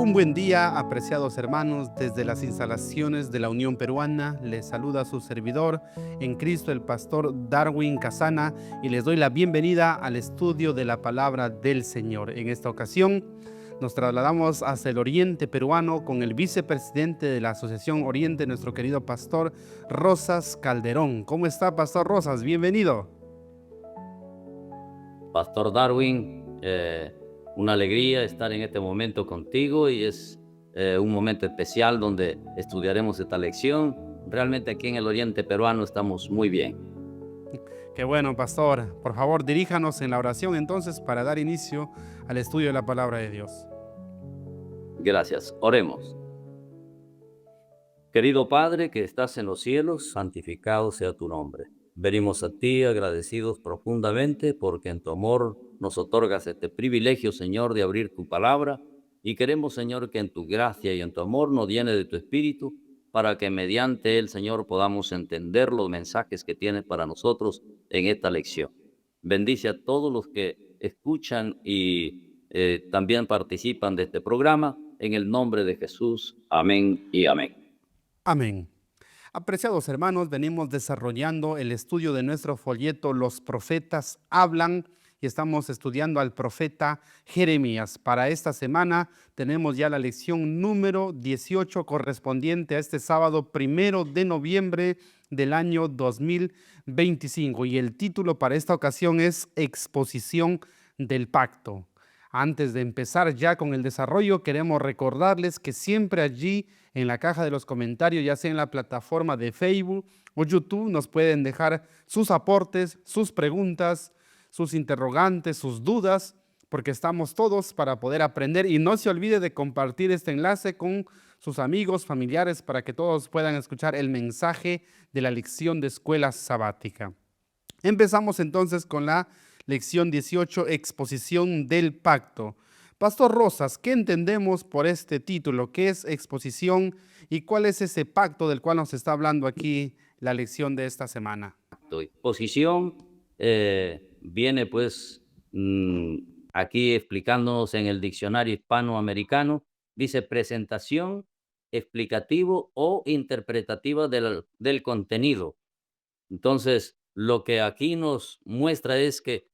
Un buen día, apreciados hermanos, desde las instalaciones de la Unión Peruana. Les saluda su servidor en Cristo, el pastor Darwin Casana, y les doy la bienvenida al estudio de la palabra del Señor. En esta ocasión nos trasladamos hacia el oriente peruano con el vicepresidente de la Asociación Oriente, nuestro querido pastor Rosas Calderón. ¿Cómo está, pastor Rosas? Bienvenido. Pastor Darwin, una alegría estar en este momento contigo y es un momento especial donde estudiaremos esta lección. Realmente aquí en el oriente peruano estamos muy bien. Qué bueno, pastor. Por favor, diríjanos en la oración entonces para dar inicio al estudio de la palabra de Dios. Gracias. Oremos. Querido Padre que estás en los cielos, santificado sea tu nombre. Venimos a ti agradecidos profundamente porque en tu amor nos otorgas este privilegio, Señor, de abrir tu palabra, y queremos, Señor, que en tu gracia y en tu amor nos llene de tu espíritu para que mediante él, Señor, podamos entender los mensajes que tienes para nosotros en esta lección. Bendice a todos los que escuchan y también participan de este programa. En el nombre de Jesús. Amén y amén. Amén. Apreciados hermanos, venimos desarrollando el estudio de nuestro folleto Los profetas hablan y estamos estudiando al profeta Jeremías. Para esta semana tenemos ya la lección número 18 correspondiente a este sábado 1 de noviembre del año 2025 y el título para esta ocasión es Exposición del Pacto. Antes de empezar ya con el desarrollo, queremos recordarles que siempre allí en la caja de los comentarios, ya sea en la plataforma de Facebook o YouTube, nos pueden dejar sus aportes, sus preguntas, sus interrogantes, sus dudas, porque estamos todos para poder aprender. Y no se olvide de compartir este enlace con sus amigos, familiares, para que todos puedan escuchar el mensaje de la lección de escuela sabática. Empezamos entonces con la lección 18, exposición del pacto. Pastor Rosas, ¿qué entendemos por este título? ¿Qué es exposición y cuál es ese pacto del cual nos está hablando aquí la lección de esta semana? Exposición viene pues aquí explicándonos en el diccionario hispanoamericano, dice presentación, explicativo o interpretativa del contenido. Entonces, lo que aquí nos muestra es que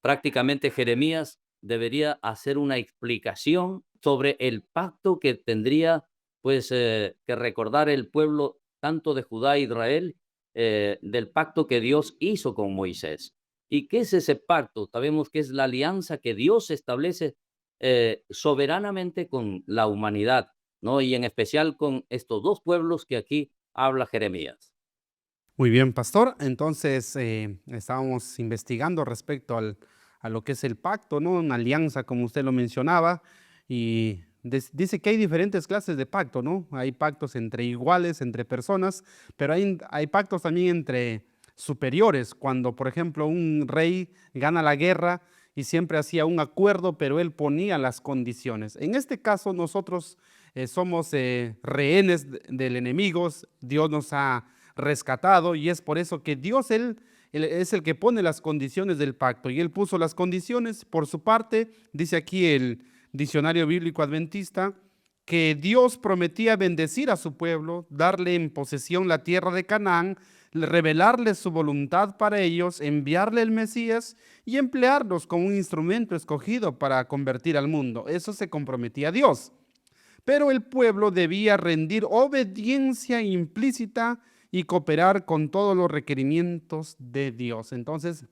prácticamente Jeremías debería hacer una explicación sobre el pacto que tendría pues que recordar el pueblo tanto de Judá e Israel, del pacto que Dios hizo con Moisés. ¿Y qué es ese pacto? Sabemos que es la alianza que Dios establece soberanamente con la humanidad, ¿no? Y en especial con estos dos pueblos que aquí habla Jeremías. Muy bien, pastor. Entonces, estábamos investigando respecto a lo que es el pacto, ¿no? Una alianza, como usted lo mencionaba, y dice que hay diferentes clases de pacto, ¿no? Hay pactos entre iguales, entre personas, pero hay pactos también entre superiores, cuando, por ejemplo, un rey gana la guerra y siempre hacía un acuerdo, pero él ponía las condiciones. En este caso, nosotros somos rehenes del enemigo. Dios nos ha rescatado y es por eso que Dios él es el que pone las condiciones del pacto y él puso las condiciones por su parte. Dice aquí el diccionario bíblico adventista que Dios prometía bendecir a su pueblo, darle en posesión la tierra de Canaán, revelarle su voluntad para ellos, enviarle el Mesías y emplearlos como un instrumento escogido para convertir al mundo. Eso se comprometía a Dios. Pero el pueblo debía rendir obediencia implícita y cooperar con todos los requerimientos de Dios. Entonces,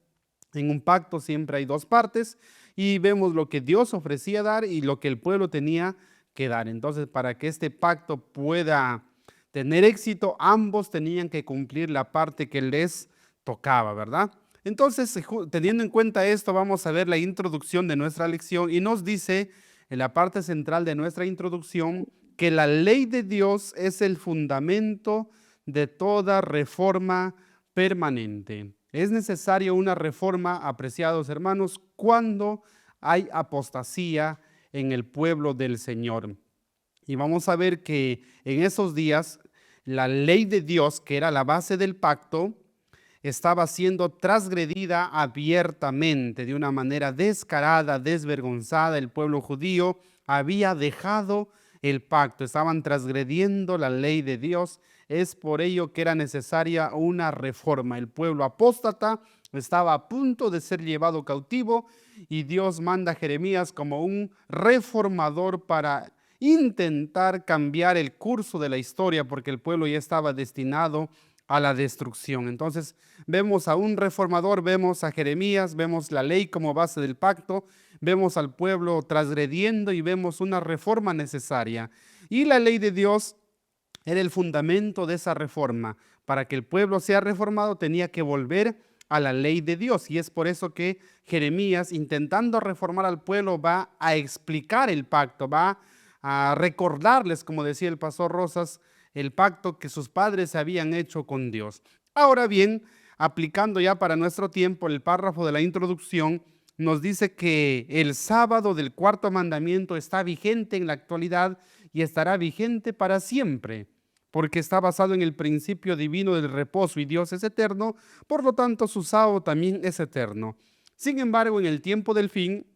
en un pacto siempre hay dos partes y vemos lo que Dios ofrecía dar y lo que el pueblo tenía que dar. Entonces, para que este pacto pueda tener éxito, ambos tenían que cumplir la parte que les tocaba, ¿verdad? Entonces, teniendo en cuenta esto, vamos a ver la introducción de nuestra lección y nos dice en la parte central de nuestra introducción que la ley de Dios es el fundamento de toda reforma permanente. Es necesario una reforma, apreciados hermanos, cuando hay apostasía en el pueblo del Señor. Y vamos a ver que en esos días la ley de Dios, que era la base del pacto, estaba siendo transgredida abiertamente, de una manera descarada, desvergonzada. El pueblo judío había dejado el pacto, estaban transgrediendo la ley de Dios. Es por ello que era necesaria una reforma. El pueblo apóstata estaba a punto de ser llevado cautivo y Dios manda a Jeremías como un reformador para intentar cambiar el curso de la historia, porque el pueblo ya estaba destinado a la destrucción. Entonces vemos a un reformador, vemos a Jeremías, vemos la ley como base del pacto, vemos al pueblo transgrediendo y vemos una reforma necesaria. Y la ley de Dios era el fundamento de esa reforma. Para que el pueblo sea reformado tenía que volver a la ley de Dios. Y es por eso que Jeremías, intentando reformar al pueblo, va a explicar el pacto, va a recordarles, como decía el pastor Rosas, el pacto que sus padres habían hecho con Dios. Ahora bien, aplicando ya para nuestro tiempo el párrafo de la introducción, nos dice que el sábado del cuarto mandamiento está vigente en la actualidad y estará vigente para siempre, porque está basado en el principio divino del reposo y Dios es eterno, por lo tanto su sábado también es eterno. Sin embargo, en el tiempo del fin,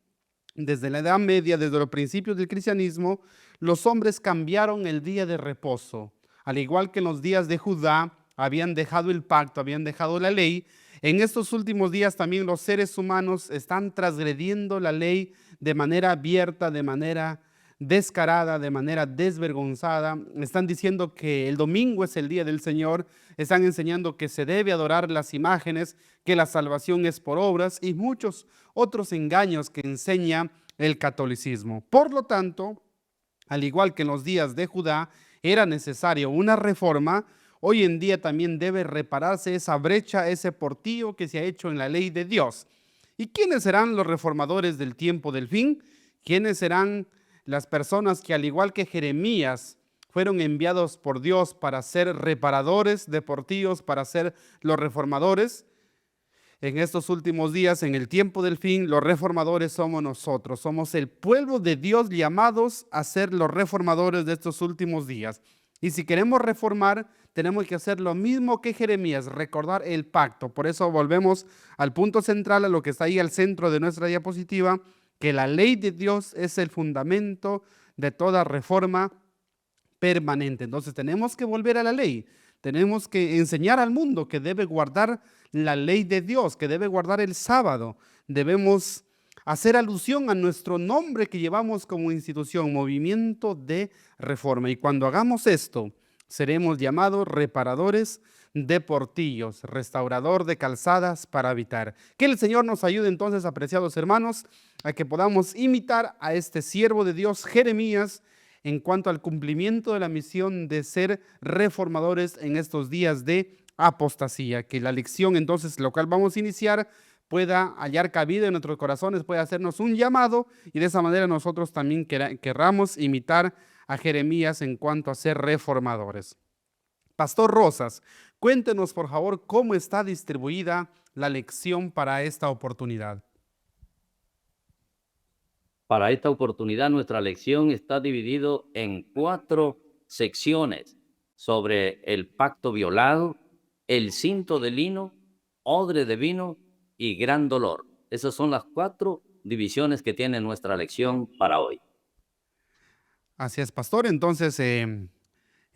desde la Edad Media, desde los principios del cristianismo, los hombres cambiaron el día de reposo. Al igual que en los días de Judá, habían dejado el pacto, habían dejado la ley. En estos últimos días también los seres humanos están transgrediendo la ley de manera abierta, de manera descarada, de manera desvergonzada. Están diciendo que el domingo es el día del Señor, están enseñando que se debe adorar las imágenes, que la salvación es por obras y muchos otros engaños que enseña el catolicismo. Por lo tanto, al igual que en los días de Judá era necesario una reforma, hoy en día también debe repararse esa brecha, ese portillo que se ha hecho en la ley de Dios. ¿Y quiénes serán los reformadores del tiempo del fin? ¿Quiénes serán las personas que, al igual que Jeremías, fueron enviados por Dios para ser reparadores de portillos, para ser los reformadores? En estos últimos días, en el tiempo del fin, los reformadores somos nosotros. Somos el pueblo de Dios llamados a ser los reformadores de estos últimos días. Y si queremos reformar, tenemos que hacer lo mismo que Jeremías, recordar el pacto. Por eso volvemos al punto central, a lo que está ahí al centro de nuestra diapositiva, que la ley de Dios es el fundamento de toda reforma permanente. Entonces tenemos que volver a la ley. Tenemos que enseñar al mundo que debe guardar la ley de Dios, que debe guardar el sábado. Debemos hacer alusión a nuestro nombre que llevamos como institución, Movimiento de Reforma. Y cuando hagamos esto, seremos llamados reparadores de portillos, restaurador de calzadas para habitar. Que el Señor nos ayude entonces, apreciados hermanos, a que podamos imitar a este siervo de Dios, Jeremías, en cuanto al cumplimiento de la misión de ser reformadores en estos días de apostasía. Que la lección entonces, lo cual vamos a iniciar, pueda hallar cabida en nuestros corazones, pueda hacernos un llamado y de esa manera nosotros también querramos imitar a Jeremías en cuanto a ser reformadores. Pastor Rosas, cuéntenos por favor cómo está distribuida la lección para esta oportunidad. Para esta oportunidad, nuestra lección está dividido en 4 secciones sobre el pacto violado, el cinto de lino, odre de vino y gran dolor. Esas son las 4 divisiones que tiene nuestra lección para hoy. Así es, pastor. Entonces, en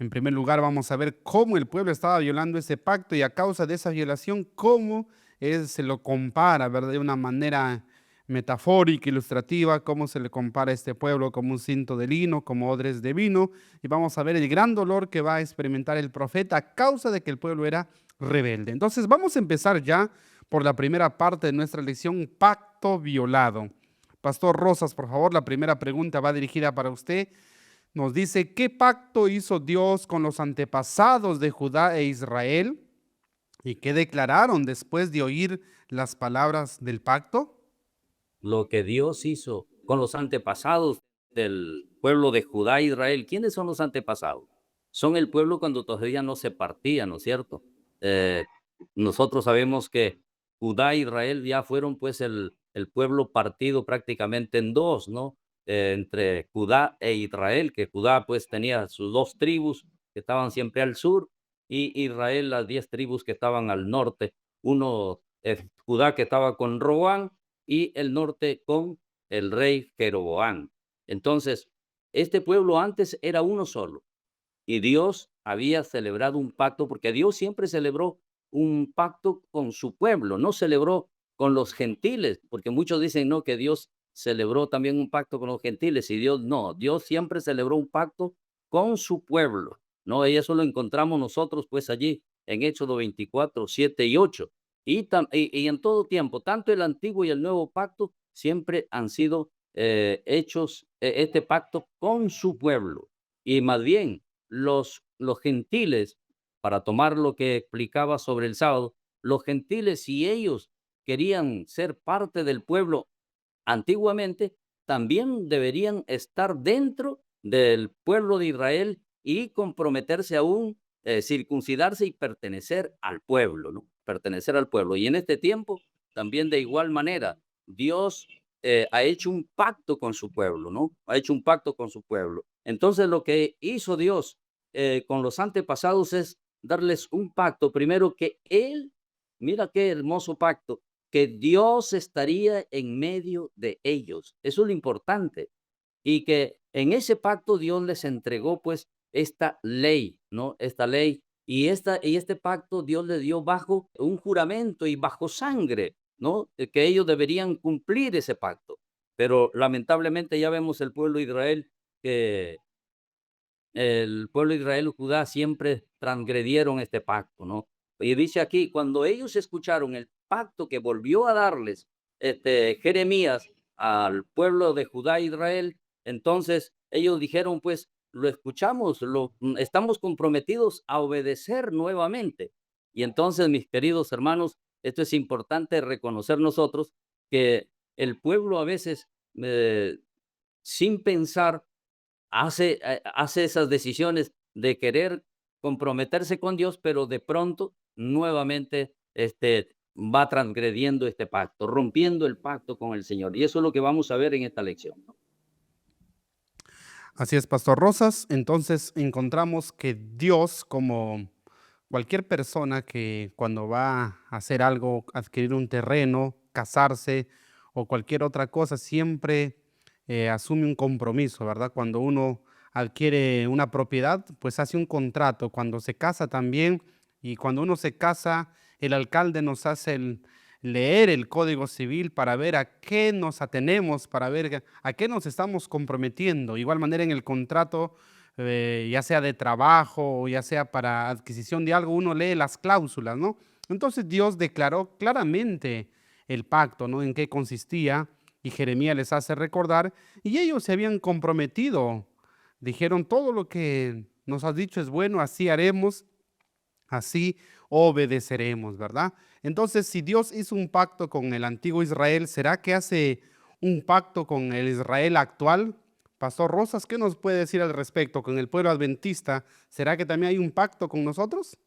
primer lugar, vamos a ver cómo el pueblo estaba violando ese pacto y a causa de esa violación, cómo se lo compara, ¿verdad? De una manera metafórica, ilustrativa, cómo se le compara a este pueblo como un cinto de lino, como odres de vino. Y vamos a ver el gran dolor que va a experimentar el profeta a causa de que el pueblo era rebelde. Entonces, vamos a empezar ya por la primera parte de nuestra lección, pacto violado. Pastor Rosas, por favor, la primera pregunta va dirigida para usted. Nos dice, ¿qué pacto hizo Dios con los antepasados de Judá e Israel? ¿Y qué declararon después de oír las palabras del pacto? Lo que Dios hizo con los antepasados del pueblo de Judá e Israel. ¿Quiénes son los antepasados? Son el pueblo cuando todavía no se partía, ¿no es cierto? Eh, Nosotros sabemos que Judá e Israel ya fueron pues el pueblo partido prácticamente en dos, ¿no? Entre Judá e Israel, que Judá pues tenía sus 2 tribus que estaban siempre al sur y Israel las 10 tribus que estaban al norte. Uno, Judá que estaba con Roboam y el norte con el rey Jeroboam. Entonces, este pueblo antes era uno solo y Dios había celebrado un pacto, porque Dios siempre celebró un pacto con su pueblo, no celebró con los gentiles, porque muchos dicen no, que Dios celebró también un pacto con los gentiles y Dios no, Dios siempre celebró un pacto con su pueblo, ¿no? Y eso lo encontramos nosotros pues allí en Éxodo 24, 7 y 8. Y en todo tiempo, tanto el antiguo y el nuevo pacto siempre han sido hechos este pacto con su pueblo. Y más bien, los gentiles, para tomar lo que explicaba sobre el sábado, los gentiles, si ellos querían ser parte del pueblo antiguamente, también deberían estar dentro del pueblo de Israel y comprometerse aún, circuncidarse y pertenecer al pueblo, ¿no? Pertenecer al pueblo. Y en este tiempo, también de igual manera, Dios ha hecho un pacto con su pueblo, ¿no? Ha hecho un pacto con su pueblo. Entonces, lo que hizo Dios con los antepasados es darles un pacto, primero que Él, mira qué hermoso pacto, que Dios estaría en medio de ellos. Eso es lo importante. Y que en ese pacto Dios les entregó pues esta ley, ¿no? Esta ley. Y este pacto Dios le dio bajo un juramento y bajo sangre, ¿no? Que ellos deberían cumplir ese pacto. Pero lamentablemente ya vemos el pueblo de Israel que el pueblo de Israel y Judá siempre transgredieron este pacto, ¿no? Y dice aquí, cuando ellos escucharon el pacto que volvió a darles Jeremías al pueblo de Judá e Israel, entonces ellos dijeron, pues lo escuchamos, estamos comprometidos a obedecer nuevamente. Y entonces, mis queridos hermanos, esto es importante reconocer nosotros que el pueblo a veces, sin pensar, hace esas decisiones de querer comprometerse con Dios, pero de pronto nuevamente, va transgrediendo este pacto, rompiendo el pacto con el Señor. Y eso es lo que vamos a ver en esta lección, ¿no? Así es, Pastor Rosas. Entonces encontramos que Dios, como cualquier persona que cuando va a hacer algo, adquirir un terreno, casarse o cualquier otra cosa, siempre asume un compromiso, ¿verdad? Cuando uno adquiere una propiedad, pues hace un contrato. Cuando se casa también, y cuando uno se casa, el alcalde nos hace leer el Código Civil para ver a qué nos atenemos, para ver a qué nos estamos comprometiendo. Igual manera en el contrato, ya sea de trabajo o ya sea para adquisición de algo, uno lee las cláusulas, ¿no? Entonces Dios declaró claramente el pacto, ¿no? En qué consistía, y Jeremías les hace recordar, y ellos se habían comprometido, dijeron: todo lo que nos has dicho es bueno, así haremos, así obedeceremos, ¿verdad? Entonces, si Dios hizo un pacto con el antiguo Israel, ¿será que hace un pacto con el Israel actual? Pastor Rosas, ¿qué nos puede decir al respecto con el pueblo adventista? ¿Será que también hay un pacto con nosotros?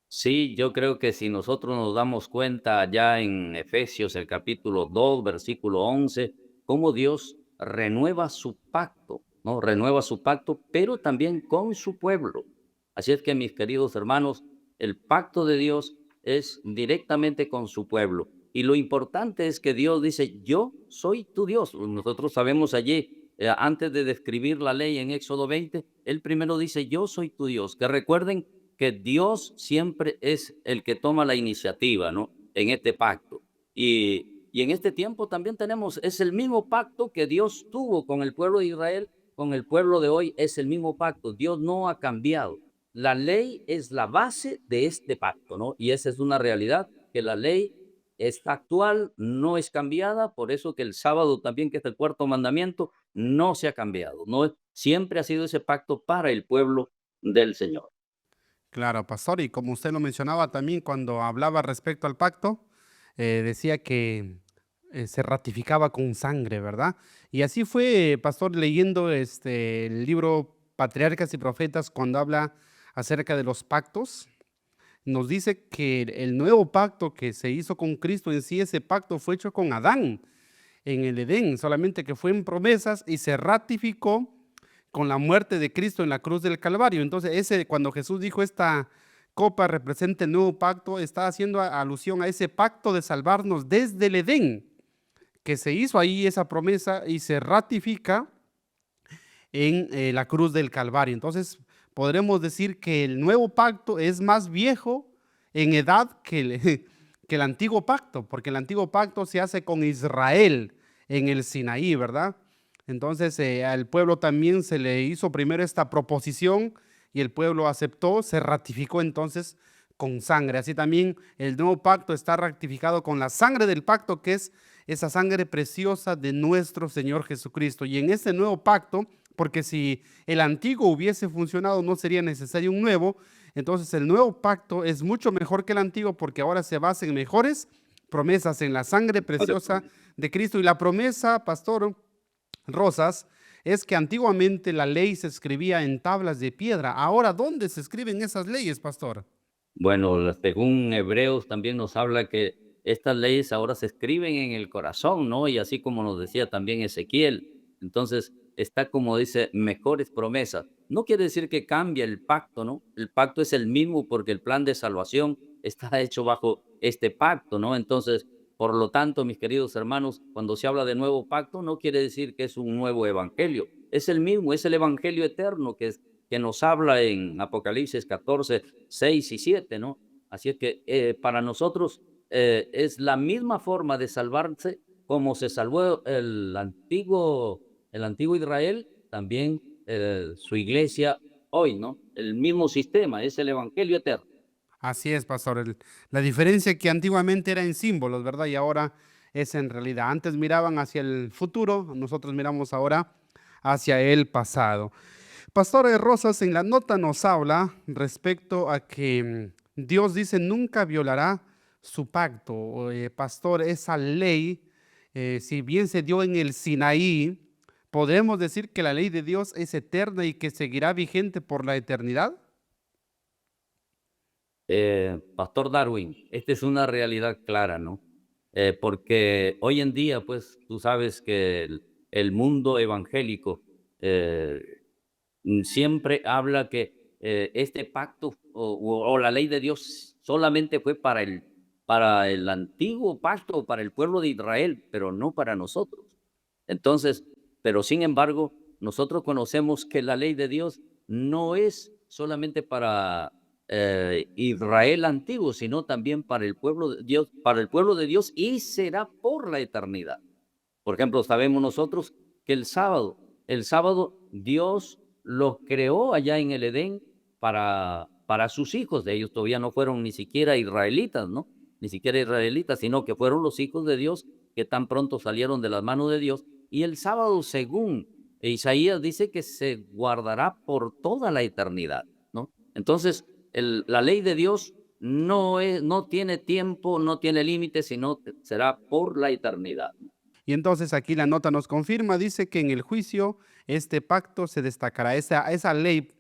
Sí, yo creo que si nosotros nos damos cuenta ya en Efesios, el capítulo 2 versículo 11, cómo Dios renueva su pacto, ¿no? Renueva su pacto, pero también con su pueblo. Así es que, mis queridos hermanos, el pacto de Dios es directamente con su pueblo. Y lo importante es que Dios dice, yo soy tu Dios. Nosotros sabemos allí, antes de describir la ley en Éxodo 20, él primero dice, yo soy tu Dios. Que recuerden que Dios siempre es el que toma la iniciativa, ¿no? En este pacto. Y en este tiempo también tenemos, es el mismo pacto que Dios tuvo con el pueblo de Israel, con el pueblo de hoy, es el mismo pacto. Dios no ha cambiado. La ley es la base de este pacto, ¿no? Y esa es una realidad, que la ley está actual, no es cambiada, por eso que el sábado también, que es el cuarto mandamiento, no se ha cambiado, no, siempre ha sido ese pacto para el pueblo del Señor. Claro, pastor, y como usted lo mencionaba también cuando hablaba respecto al pacto, decía que se ratificaba con sangre, ¿verdad? Y así fue, pastor, leyendo el libro Patriarcas y Profetas, cuando habla acerca de los pactos, nos dice que el nuevo pacto que se hizo con Cristo en sí, ese pacto fue hecho con Adán en el Edén, solamente que fue en promesas y se ratificó con la muerte de Cristo en la cruz del Calvario. Entonces, cuando Jesús dijo esta copa representa el nuevo pacto, está haciendo alusión a ese pacto de salvarnos desde el Edén, que se hizo ahí esa promesa y se ratifica en la cruz del Calvario. Entonces, podremos decir que el nuevo pacto es más viejo en edad que que el antiguo pacto, porque el antiguo pacto se hace con Israel en el Sinaí, ¿verdad? Entonces, al pueblo también se le hizo primero esta proposición y el pueblo aceptó, se ratificó entonces con sangre. Así también el nuevo pacto está ratificado con la sangre del pacto, que es esa sangre preciosa de nuestro Señor Jesucristo. Y en este nuevo pacto, porque si el antiguo hubiese funcionado, no sería necesario un nuevo. Entonces el nuevo pacto es mucho mejor que el antiguo porque ahora se basa en mejores promesas, en la sangre preciosa de Cristo. Y la promesa, Pastor Rosas, es que antiguamente la ley se escribía en tablas de piedra. Ahora, ¿dónde se escriben esas leyes, Pastor? Bueno, según Hebreos también nos habla que estas leyes ahora se escriben en el corazón, ¿no? Y así como nos decía también Ezequiel. Entonces, está como dice, mejores promesas. No quiere decir que cambie el pacto, ¿no? El pacto es el mismo porque el plan de salvación está hecho bajo este pacto, ¿no? Entonces, por lo tanto, mis queridos hermanos, cuando se habla de nuevo pacto, no quiere decir que es un nuevo evangelio. Es el mismo, es el evangelio eterno que nos habla en Apocalipsis 14 6 y 7, ¿no? Así es que para nosotros es la misma forma de salvarse como se salvó el antiguo Israel, también su iglesia hoy, ¿no? El mismo sistema, es el evangelio eterno. Así es, pastor. La diferencia que antiguamente era en símbolos, ¿verdad? Y ahora es en realidad. Antes miraban hacia el futuro, nosotros miramos ahora hacia el pasado. Pastor Rosas en la nota nos habla respecto a que Dios dice nunca violará su pacto. Pastor, esa ley, si bien se dio en el Sinaí, ¿podemos decir que la ley de Dios es eterna y que seguirá vigente por la eternidad? Pastor Darwin, esta es una realidad clara, ¿no? Porque hoy en día, pues, tú sabes que el mundo evangélico eh, siempre habla que este pacto o la ley de Dios solamente fue para el antiguo pacto, para el pueblo de Israel, pero no para nosotros. Entonces, pero sin embargo, nosotros conocemos que la ley de Dios no es solamente para Israel antiguo, sino también para el pueblo de Dios, para el pueblo de Dios y será por la eternidad. Por ejemplo, sabemos nosotros que el sábado Dios los creó allá en el Edén para sus hijos. De ellos todavía no fueron ni siquiera israelitas, ¿no? Ni siquiera israelitas, sino que fueron los hijos de Dios que tan pronto salieron de las manos de Dios. Y el sábado, según Isaías, dice que se guardará por toda la eternidad, ¿no? Entonces, la ley de Dios no tiene tiempo, no tiene límite, sino que será por la eternidad. Y entonces aquí la nota nos confirma, dice que en el juicio este pacto se destacará. Esa ley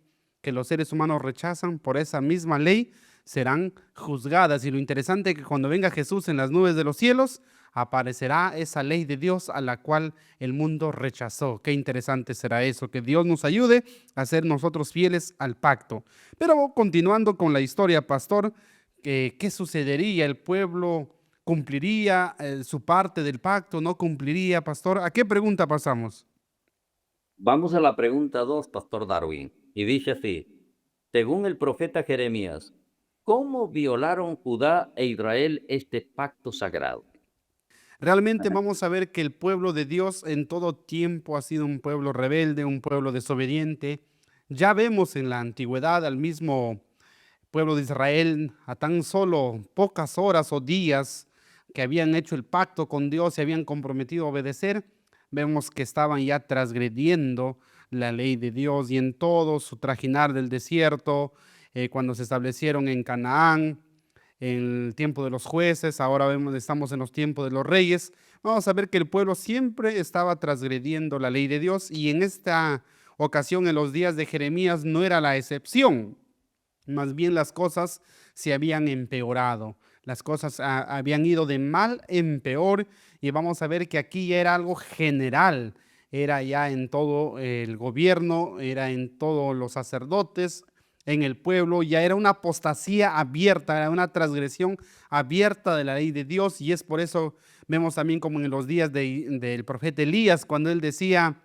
que los seres humanos rechazan, por esa misma ley serán juzgadas. Y lo interesante es que cuando venga Jesús en las nubes de los cielos, aparecerá esa ley de Dios a la cual el mundo rechazó. Qué interesante será eso, que Dios nos ayude a ser nosotros fieles al pacto. Pero continuando con la historia, pastor, ¿qué sucedería? ¿El pueblo cumpliría su parte del pacto? ¿No cumpliría, pastor? ¿A qué pregunta pasamos? Vamos a la pregunta 2, Pastor Darwin, y dice así, según el profeta Jeremías, ¿cómo violaron Judá e Israel este pacto sagrado? Realmente vamos a ver que el pueblo de Dios en todo tiempo ha sido un pueblo rebelde, un pueblo desobediente. Ya vemos en la antigüedad al mismo pueblo de Israel a tan solo pocas horas o días que habían hecho el pacto con Dios, se habían comprometido a obedecer, vemos que estaban ya transgrediendo la ley de Dios y en todo su trajinar del desierto, cuando se establecieron en Canaán, en el tiempo de los jueces, ahora vemos, estamos en los tiempos de los reyes, vamos a ver que el pueblo siempre estaba transgrediendo la ley de Dios y en esta ocasión, en los días de Jeremías, no era la excepción. Más bien las cosas se habían empeorado, las cosas habían ido de mal en peor y vamos a ver que aquí ya era algo general, era ya en todo el gobierno, era en todos los sacerdotes, en el pueblo, ya era una apostasía abierta, era una transgresión abierta de la ley de Dios, y es por eso vemos también como en los días del profeta Elías, cuando él decía,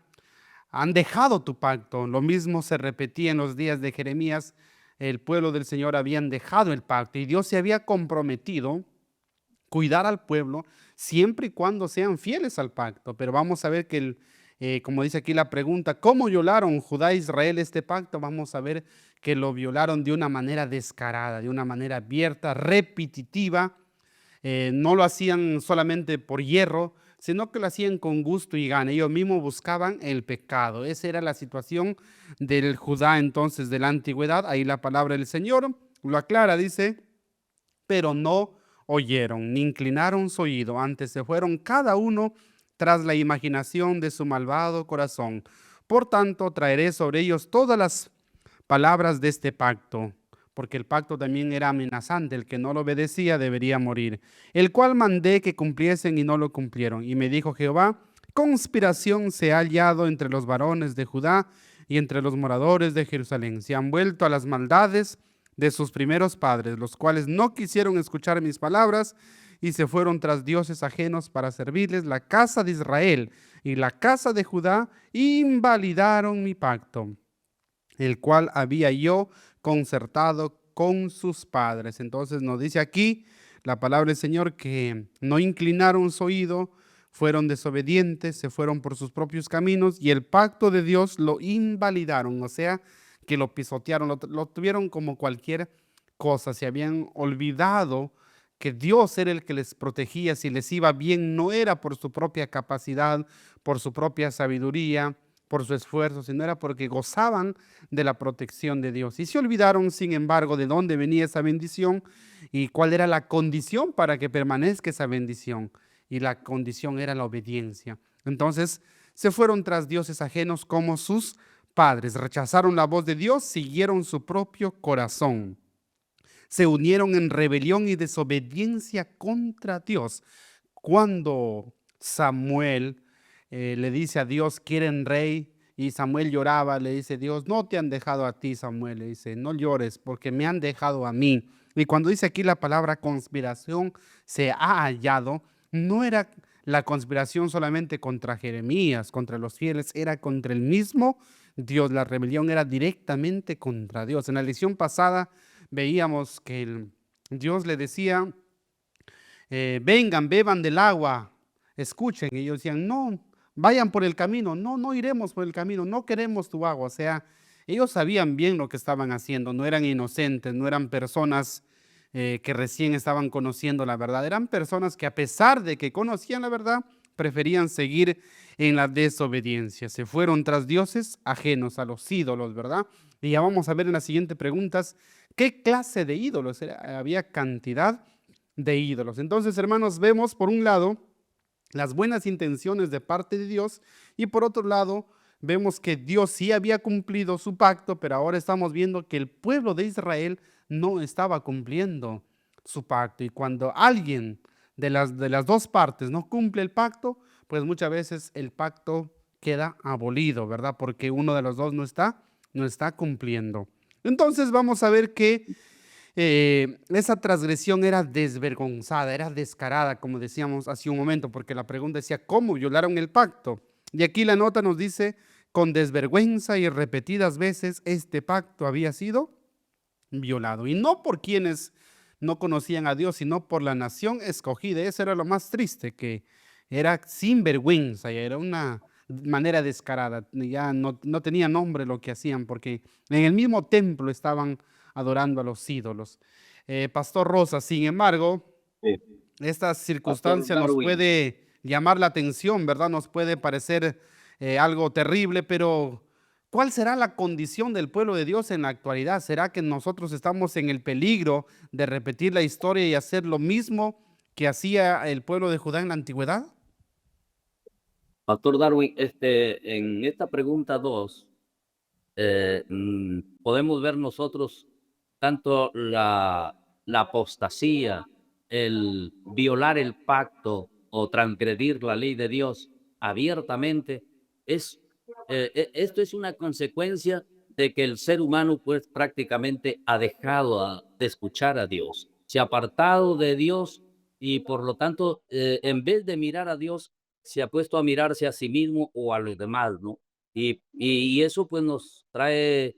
han dejado tu pacto. Lo mismo se repetía en los días de Jeremías, el pueblo del Señor habían dejado el pacto y Dios se había comprometido cuidar al pueblo siempre y cuando sean fieles al pacto. Pero vamos a ver que, como dice aquí la pregunta, ¿cómo violaron Judá e Israel este pacto? Vamos a ver que lo violaron de una manera descarada, de una manera abierta, repetitiva. No lo hacían solamente por hierro, sino que lo hacían con gusto y gana. Ellos mismos buscaban el pecado. Esa era la situación del Judá entonces de la antigüedad. Ahí la palabra del Señor lo aclara, dice, pero no oyeron, ni inclinaron su oído, antes se fueron cada uno tras la imaginación de su malvado corazón. Por tanto, traeré sobre ellos todas las palabras de este pacto, porque el pacto también era amenazante, el que no lo obedecía debería morir, el cual mandé que cumpliesen y no lo cumplieron. Y me dijo Jehová, conspiración se ha hallado entre los varones de Judá y entre los moradores de Jerusalén. Se han vuelto a las maldades de sus primeros padres, los cuales no quisieron escuchar mis palabras y se fueron tras dioses ajenos para servirles. La casa de Israel y la casa de Judá invalidaron mi pacto, el cual había yo concertado con sus padres. Entonces nos dice aquí la palabra del Señor que no inclinaron su oído, fueron desobedientes, se fueron por sus propios caminos y el pacto de Dios lo invalidaron, o sea, que lo pisotearon, lo tuvieron como cualquier cosa, se habían olvidado que Dios era el que les protegía, si les iba bien no era por su propia capacidad, por su propia sabiduría, por su esfuerzo, sino era porque gozaban de la protección de Dios. Y se olvidaron, sin embargo, de dónde venía esa bendición y cuál era la condición para que permanezca esa bendición. Y la condición era la obediencia. Entonces se fueron tras dioses ajenos como sus padres, rechazaron la voz de Dios, siguieron su propio corazón, se unieron en rebelión y desobediencia contra Dios. Cuando Samuel le dice a Dios, quieren rey, y Samuel lloraba, le dice Dios, no te han dejado a ti, Samuel, le dice, no llores porque me han dejado a mí. Y cuando dice aquí la palabra conspiración se ha hallado, no era la conspiración solamente contra Jeremías, contra los fieles, era contra el mismo Dios. La rebelión era directamente contra Dios. En la lección pasada veíamos que Dios le decía, vengan, beban del agua, escuchen. Y ellos decían, no, vayan por el camino, no, no iremos por el camino, no queremos tu agua. O sea, ellos sabían bien lo que estaban haciendo, no eran inocentes, no eran personas que recién estaban conociendo la verdad, eran personas que a pesar de que conocían la verdad, preferían seguir en la desobediencia. Se fueron tras dioses ajenos a los ídolos, ¿verdad? Y ya vamos a ver en las siguientes preguntas qué clase de ídolos era. Había cantidad de ídolos. Entonces, hermanos, vemos por un lado las buenas intenciones de parte de Dios y por otro lado vemos que Dios sí había cumplido su pacto, pero ahora estamos viendo que el pueblo de Israel no estaba cumpliendo su pacto. Y cuando alguien de las dos partes no cumple el pacto, pues muchas veces el pacto queda abolido, ¿verdad? Porque uno de los dos no está cumpliendo. Entonces vamos a ver que esa transgresión era desvergonzada, era descarada, como decíamos hace un momento, porque la pregunta decía, ¿cómo violaron el pacto? Y aquí la nota nos dice, con desvergüenza y repetidas veces este pacto había sido violado. Y no por quienes no conocían a Dios, sino por la nación escogida. Eso era lo más triste, que era sin vergüenza, y era una manera descarada. Ya no tenía nombre lo que hacían, porque en el mismo templo estaban adorando a los ídolos. Pastor Rosa, sin embargo, Sí. esta Pastor circunstancia nos Darwin, puede llamar la atención, ¿verdad? Nos puede parecer algo terrible, pero ¿cuál será la condición del pueblo de Dios en la actualidad? ¿Será que nosotros estamos en el peligro de repetir la historia y hacer lo mismo que hacía el pueblo de Judá en la antigüedad? Pastor Darwin, en esta pregunta 2 podemos ver nosotros tanto la apostasía, el violar el pacto o transgredir la ley de Dios abiertamente, esto es una consecuencia de que el ser humano pues prácticamente ha dejado de escuchar a Dios, se ha apartado de Dios y por lo tanto, en vez de mirar a Dios, se ha puesto a mirarse a sí mismo o a los demás, ¿no? Y eso pues nos trae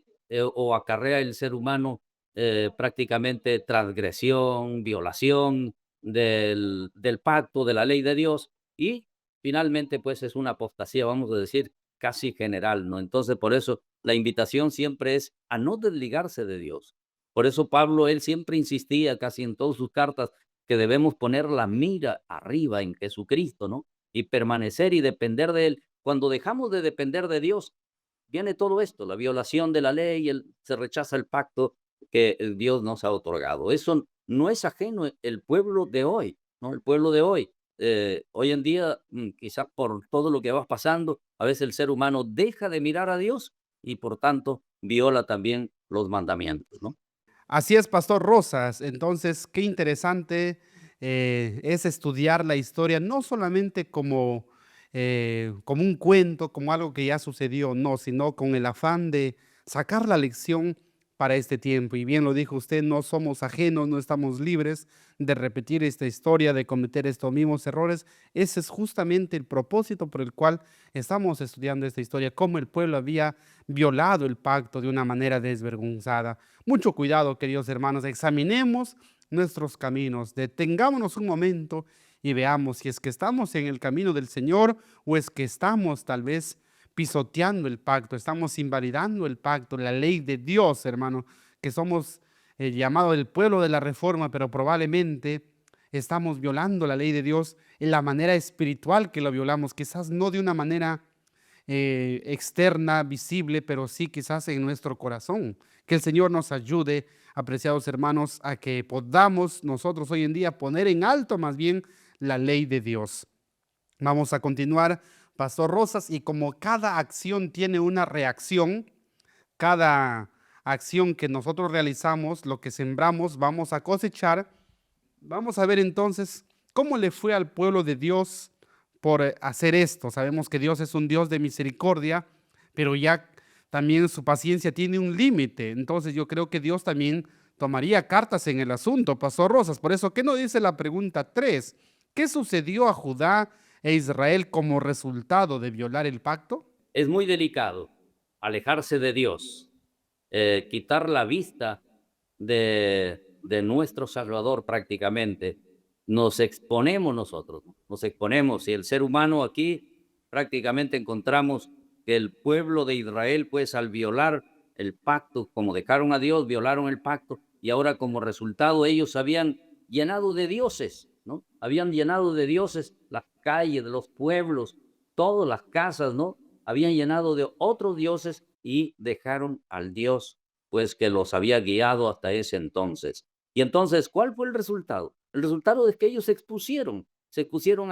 o acarrea el ser humano prácticamente transgresión, violación del pacto, de la ley de Dios y finalmente pues es una apostasía, vamos a decir, casi general, ¿no? Entonces por eso la invitación siempre es a no desligarse de Dios. Por eso Pablo, él siempre insistía casi en todas sus cartas que debemos poner la mira arriba en Jesucristo, ¿no? Y permanecer y depender de Él. Cuando dejamos de depender de Dios, viene todo esto, la violación de la ley, se rechaza el pacto que Dios nos ha otorgado. Eso no es ajeno el pueblo de hoy, ¿no? El pueblo de hoy. Hoy en día, quizás por todo lo que va pasando, a veces el ser humano deja de mirar a Dios y por tanto viola también los mandamientos, ¿no? Así es, Pastor Rosas. Entonces, qué interesante es estudiar la historia, no solamente como un cuento, como algo que ya sucedió, no, sino con el afán de sacar la lección para este tiempo. Y bien lo dijo usted, no somos ajenos, no estamos libres de repetir esta historia, de cometer estos mismos errores. Ese es justamente el propósito por el cual estamos estudiando esta historia, cómo el pueblo había violado el pacto de una manera desvergonzada. Mucho cuidado, queridos hermanos, examinemos nuestros caminos, detengámonos un momento y veamos si es que estamos en el camino del Señor o es que estamos tal vez pisoteando el pacto, estamos invalidando el pacto, la ley de Dios, hermano, que somos el llamado del pueblo de la reforma, pero probablemente estamos violando la ley de Dios en la manera espiritual que lo violamos, quizás no de una manera externa, visible, pero sí quizás en nuestro corazón. Que el Señor nos ayude, apreciados hermanos, a que podamos nosotros hoy en día poner en alto más bien la ley de Dios. Vamos a continuar, Pastor Rosas, y como cada acción tiene una reacción, cada acción que nosotros realizamos, lo que sembramos, vamos a cosechar. Vamos a ver entonces cómo le fue al pueblo de Dios por hacer esto. Sabemos que Dios es un Dios de misericordia, pero ya también su paciencia tiene un límite. Entonces yo creo que Dios también tomaría cartas en el asunto, Pastor Rosas. Por eso, ¿qué nos dice la pregunta 3? ¿Qué sucedió a Judá e Israel como resultado de violar el pacto? Es muy delicado alejarse de Dios, quitar la vista de nuestro Salvador prácticamente. Nos exponemos nosotros, ¿no? Nos exponemos. Y el ser humano aquí prácticamente encontramos que el pueblo de Israel, pues al violar el pacto, como dejaron a Dios, violaron el pacto y ahora como resultado ellos habían llenado de dioses, ¿no? Habían llenado de dioses las calles de los pueblos, todas las casas, ¿no? Habían llenado de otros dioses y dejaron al Dios, pues, que los había guiado hasta ese entonces. Y entonces, ¿cuál fue el resultado? El resultado es que ellos ¿se expusieron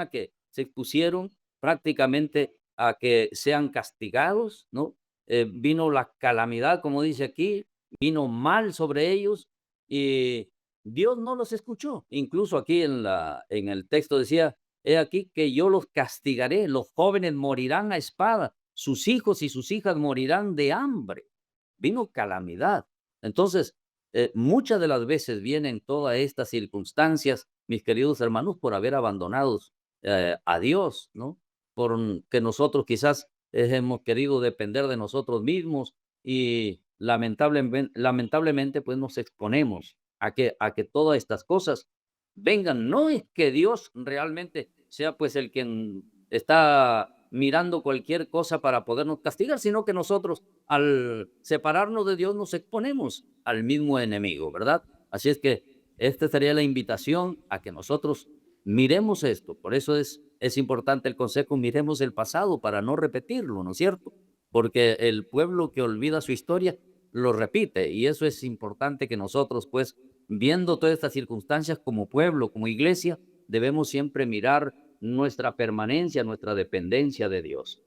a qué? Se expusieron prácticamente a que sean castigados, ¿no? Vino la calamidad, como dice aquí, vino mal sobre ellos y Dios no los escuchó. Incluso aquí en el texto decía, he aquí que yo los castigaré, los jóvenes morirán a espada, sus hijos y sus hijas morirán de hambre. Vino calamidad. Entonces, muchas de las veces vienen todas estas circunstancias, mis queridos hermanos, por haber abandonado a Dios, ¿no? Por que nosotros quizás hemos querido depender de nosotros mismos y lamentablemente pues nos exponemos a que todas estas cosas vengan. No es que Dios realmente sea pues el quien está mirando cualquier cosa para podernos castigar, sino que nosotros al separarnos de Dios nos exponemos al mismo enemigo, ¿verdad? Así es que esta sería la invitación a que nosotros miremos esto. Por eso es importante el consejo, miremos el pasado para no repetirlo, ¿no es cierto? Porque el pueblo que olvida su historia lo repite y eso es importante que nosotros pues viendo todas estas circunstancias como pueblo, como iglesia, debemos siempre mirar nuestra permanencia, nuestra dependencia de Dios.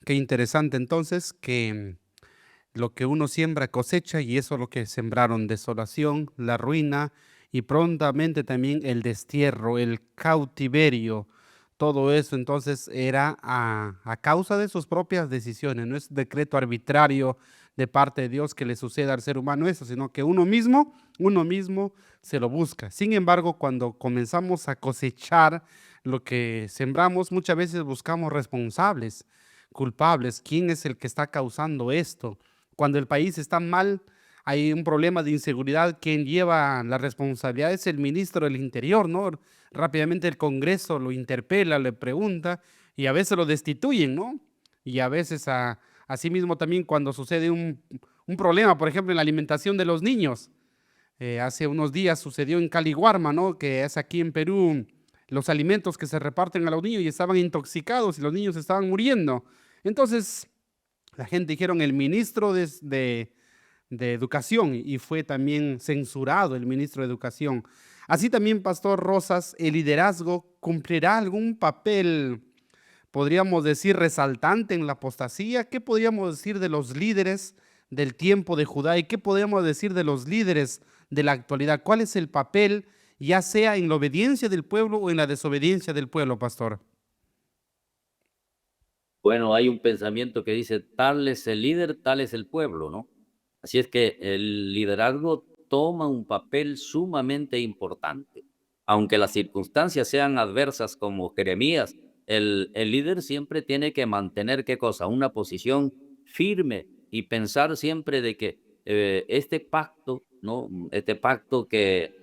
Qué interesante entonces que lo que uno siembra cosecha y eso es lo que sembraron, desolación, la ruina y prontamente también el destierro, el cautiverio. Todo eso entonces era a causa de sus propias decisiones, no es decreto arbitrario de parte de Dios que le suceda al ser humano eso, sino que uno mismo se lo busca. Sin embargo, cuando comenzamos a cosechar lo que sembramos, muchas veces buscamos responsables, culpables. ¿Quién es el que está causando esto? Cuando el país está mal, hay un problema de inseguridad. Quien lleva la responsabilidad es el ministro del Interior, ¿no? Rápidamente el Congreso lo interpela, le pregunta y a veces lo destituyen, ¿no? Y a veces asimismo también cuando sucede un problema, por ejemplo, en la alimentación de los niños. Hace unos días sucedió en Caliguarma, ¿no? Que es aquí en Perú, los alimentos que se reparten a los niños y estaban intoxicados y los niños estaban muriendo. Entonces, la gente dijeron el ministro de Educación y fue también censurado el ministro de Educación. Así también, Pastor Rosas, el liderazgo cumplirá algún papel, podríamos decir, resaltante en la apostasía. ¿Qué podríamos decir de los líderes del tiempo de Judá y qué podríamos decir de los líderes de la actualidad? ¿Cuál es el papel, ya sea en la obediencia del pueblo o en la desobediencia del pueblo, pastor? Bueno, hay un pensamiento que dice, tal es el líder, tal es el pueblo, ¿no? Así es que el liderazgo toma un papel sumamente importante. Aunque las circunstancias sean adversas como Jeremías, el líder siempre tiene que mantener, ¿qué cosa? Una posición firme y pensar siempre de que este pacto, ¿no? Este pacto que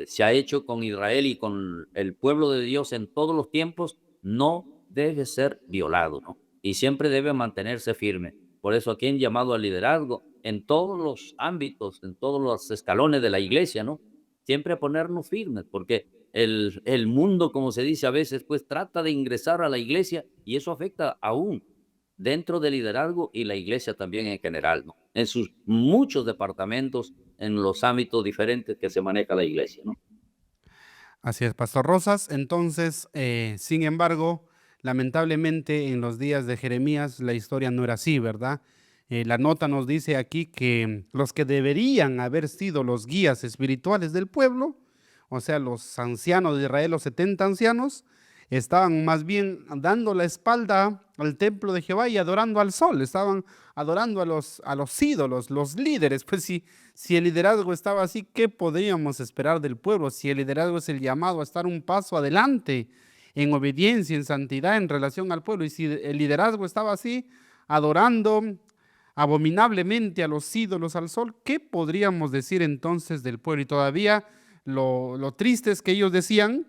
se ha hecho con Israel y con el pueblo de Dios en todos los tiempos, no debe ser violado, ¿no? Y siempre debe mantenerse firme. Por eso aquí han llamado al liderazgo en todos los ámbitos, en todos los escalones de la iglesia, ¿no? Siempre a ponernos firmes, porque el mundo, como se dice a veces, pues trata de ingresar a la iglesia y eso afecta aún dentro del liderazgo y la iglesia también en general, ¿no? En sus muchos departamentos, en los ámbitos diferentes que se maneja la iglesia, ¿no? Así es, Pastor Rosas. Entonces, sin embargo, lamentablemente en los días de Jeremías la historia no era así, ¿verdad? La nota nos dice aquí que los que deberían haber sido los guías espirituales del pueblo, o sea, los ancianos de Israel, los 70 ancianos, estaban más bien dando la espalda al templo de Jehová y adorando al sol, estaban adorando a los ídolos, los líderes. Pues si el liderazgo estaba así, ¿qué podríamos esperar del pueblo? Si el liderazgo es el llamado a estar un paso adelante en obediencia, en santidad en relación al pueblo, y si el liderazgo estaba así, adorando abominablemente a los ídolos, al sol, ¿qué podríamos decir entonces del pueblo? Y todavía lo triste es que ellos decían,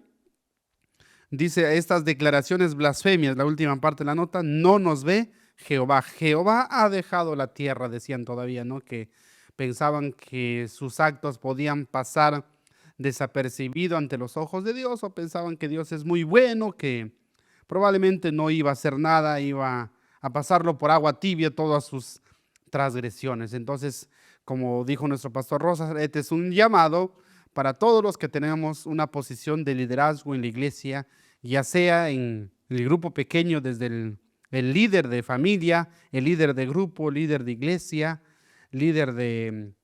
dice estas declaraciones blasfemias, la última parte de la nota, no nos ve Jehová. Jehová ha dejado la tierra, decían todavía, ¿no? Que pensaban que sus actos podían pasar desapercibido ante los ojos de Dios, o pensaban que Dios es muy bueno, que probablemente no iba a hacer nada, iba a pasarlo por agua tibia todas sus transgresiones. Entonces, como dijo nuestro pastor Rosas, este es un llamado para todos los que tenemos una posición de liderazgo en la iglesia, ya sea en el grupo pequeño, desde el líder de familia, el líder de grupo, líder de iglesia, líder de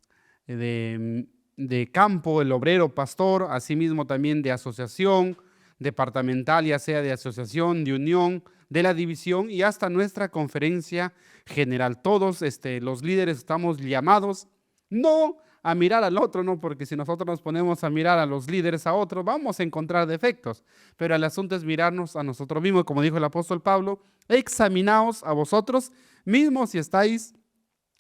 campo, el obrero, pastor, asimismo también de asociación departamental, ya sea de asociación, de unión, de la división y hasta nuestra conferencia general. Todos los líderes estamos llamados no a mirar al otro, no, porque si nosotros nos ponemos a mirar a los líderes a otros, vamos a encontrar defectos, pero el asunto es mirarnos a nosotros mismos, como dijo el apóstol Pablo, examinaos a vosotros mismos si estáis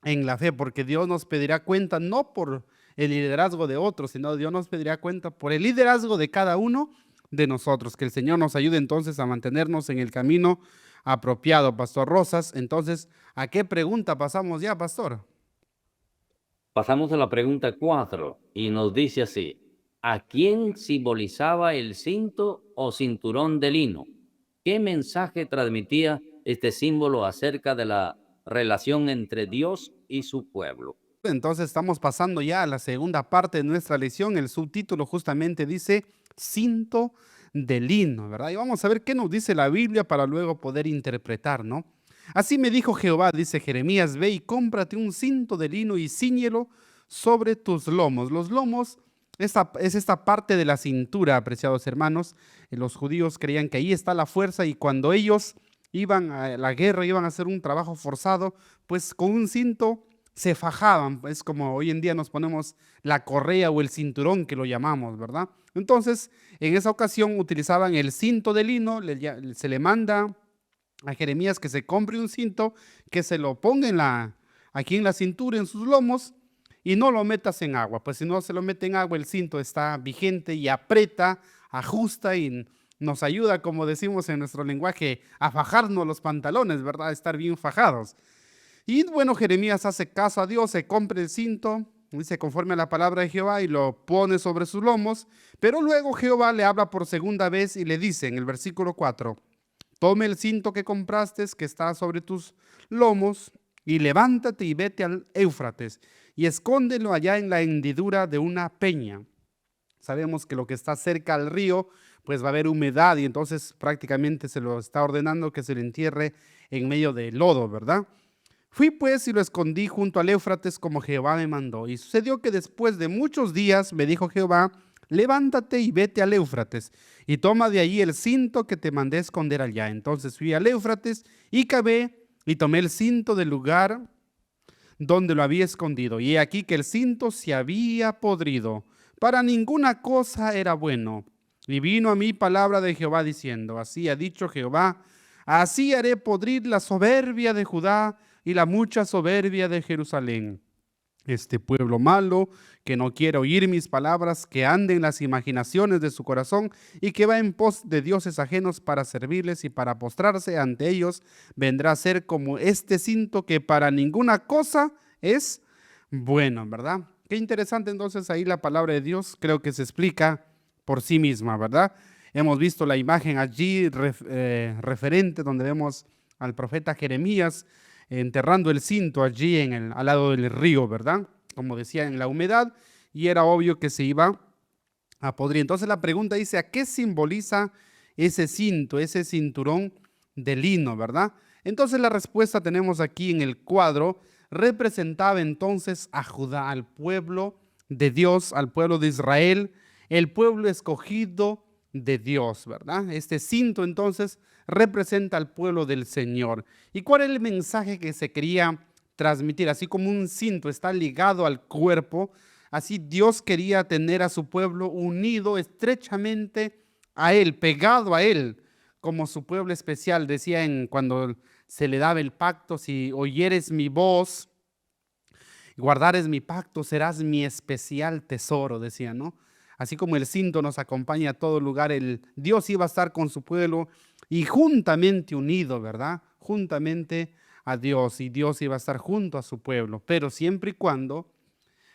en la fe, porque Dios nos pedirá cuenta no por el liderazgo de otros, sino Dios nos pedirá cuenta por el liderazgo de cada uno de nosotros. Que el Señor nos ayude entonces a mantenernos en el camino apropiado, Pastor Rosas. Entonces, ¿a qué pregunta pasamos ya, Pastor? Pasamos a la pregunta 4 y nos dice así, ¿a quién simbolizaba el cinto o cinturón de lino? ¿Qué mensaje transmitía este símbolo acerca de la relación entre Dios y su pueblo? Entonces estamos pasando ya a la segunda parte de nuestra lección. El subtítulo justamente dice cinto de lino, ¿verdad? Y vamos a ver qué nos dice la Biblia para luego poder interpretar, ¿no? Así me dijo Jehová, dice Jeremías, ve y cómprate un cinto de lino y cíñelo sobre tus lomos. Los lomos es esta parte de la cintura, apreciados hermanos. Los judíos creían que ahí está la fuerza y cuando ellos iban a la guerra, iban a hacer un trabajo forzado, pues con un cinto se fajaban. Es como hoy en día nos ponemos la correa o el cinturón que lo llamamos, ¿verdad? Entonces, en esa ocasión utilizaban el cinto de lino, se le manda a Jeremías que se compre un cinto, que se lo ponga aquí en la cintura, en sus lomos, y no lo metas en agua, pues si no se lo mete en agua, el cinto está vigente y aprieta, ajusta y nos ayuda, como decimos en nuestro lenguaje, a fajarnos los pantalones, ¿verdad? A estar bien fajados. Y bueno, Jeremías hace caso a Dios, se compra el cinto, dice conforme a la palabra de Jehová y lo pone sobre sus lomos, pero luego Jehová le habla por segunda vez y le dice en el versículo 4: tome el cinto que compraste, que está sobre tus lomos, y levántate y vete al Éufrates, y escóndelo allá en la hendidura de una peña. Sabemos que lo que está cerca al río, pues va a haber humedad, y entonces prácticamente se lo está ordenando que se lo entierre en medio del lodo, ¿verdad? Fui pues y lo escondí junto al Éufrates como Jehová me mandó. Y sucedió que después de muchos días me dijo Jehová: levántate y vete al Éufrates, y toma de allí el cinto que te mandé esconder allá. Entonces fui al Éufrates y cavé y tomé el cinto del lugar donde lo había escondido. Y he aquí que el cinto se había podrido, para ninguna cosa era bueno. Y vino a mí palabra de Jehová diciendo: así ha dicho Jehová, así haré podrir la soberbia de Judá y la mucha soberbia de Jerusalén. Este pueblo malo, que no quiere oír mis palabras, que ande en las imaginaciones de su corazón y que va en pos de dioses ajenos para servirles y para postrarse ante ellos, vendrá a ser como este cinto que para ninguna cosa es bueno, ¿verdad? Qué interesante entonces ahí la palabra de Dios, creo que se explica por sí misma, ¿verdad? Hemos visto la imagen allí referente donde vemos al profeta Jeremías enterrando el cinto allí al lado del río, ¿verdad? Como decía, en la humedad, y era obvio que se iba a podrir. Entonces la pregunta dice: ¿a qué simboliza ese cinto, ese cinturón de lino, verdad? Entonces la respuesta tenemos aquí en el cuadro. Representaba entonces a Judá, al pueblo de Dios, al pueblo de Israel, el pueblo escogido de Dios, ¿verdad? Este cinto entonces representa al pueblo del Señor. ¿Y cuál es el mensaje que se quería transmitir? Así como un cinto está ligado al cuerpo, así Dios quería tener a su pueblo unido estrechamente a Él, pegado a Él, como su pueblo especial. Decía cuando se le daba el pacto: si oyeres mi voz, guardares mi pacto, serás mi especial tesoro, decía, ¿no? Así como el cinto nos acompaña a todo lugar, Dios iba a estar con su pueblo y juntamente unido, ¿verdad? Juntamente a Dios, y Dios iba a estar junto a su pueblo, pero siempre y cuando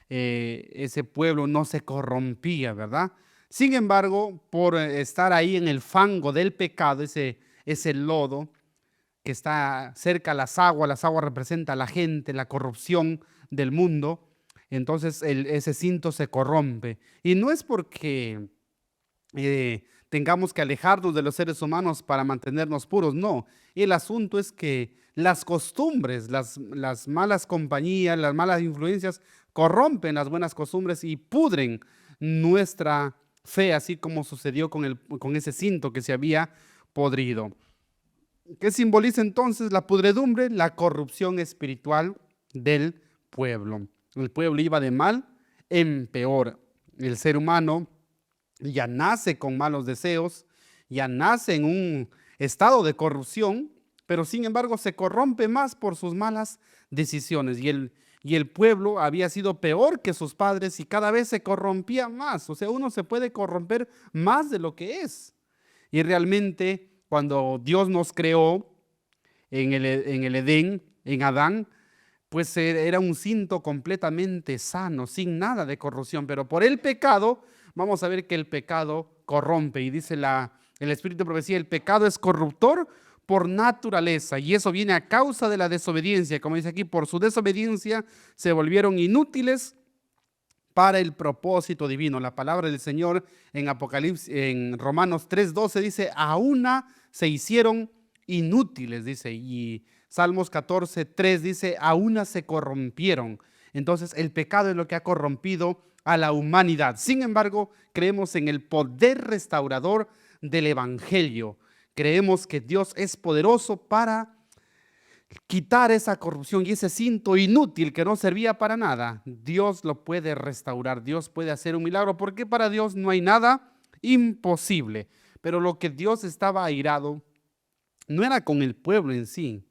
ese pueblo no se corrompía, ¿verdad? Sin embargo, por estar ahí en el fango del pecado, ese lodo que está cerca a las aguas representan a la gente, la corrupción del mundo, entonces ese cinto se corrompe. Y no es porque tengamos que alejarnos de los seres humanos para mantenernos puros, no. El asunto es que las costumbres, las malas compañías, las malas influencias corrompen las buenas costumbres y pudren nuestra fe, así como sucedió con ese cinto que se había podrido. ¿Qué simboliza entonces la pudredumbre? La corrupción espiritual del pueblo. El pueblo iba de mal en peor. El ser humano ya nace con malos deseos, ya nace en un estado de corrupción, pero sin embargo se corrompe más por sus malas decisiones. Y el pueblo había sido peor que sus padres y cada vez se corrompía más. O sea, uno se puede corromper más de lo que es. Y realmente cuando Dios nos creó en el Edén, en Adán, pues era un cinto completamente sano, sin nada de corrupción. Pero por el pecado, vamos a ver que el pecado corrompe. Y dice el Espíritu de Profecía: el pecado es corruptor por naturaleza. Y eso viene a causa de la desobediencia. Como dice aquí, por su desobediencia se volvieron inútiles para el propósito divino. La palabra del Señor en Apocalipsis, en Romanos 3:12 dice: a una se hicieron inútiles, dice. Y Salmos 14:3 dice: a una se corrompieron. Entonces el pecado es lo que ha corrompido a la humanidad. Sin embargo, creemos en el poder restaurador del Evangelio, Creemos que Dios es poderoso para quitar esa corrupción y ese cinto inútil que no servía para nada. Dios lo puede restaurar, Dios puede hacer un milagro, porque para Dios no hay nada imposible. Pero lo que Dios estaba airado no era con el pueblo en sí,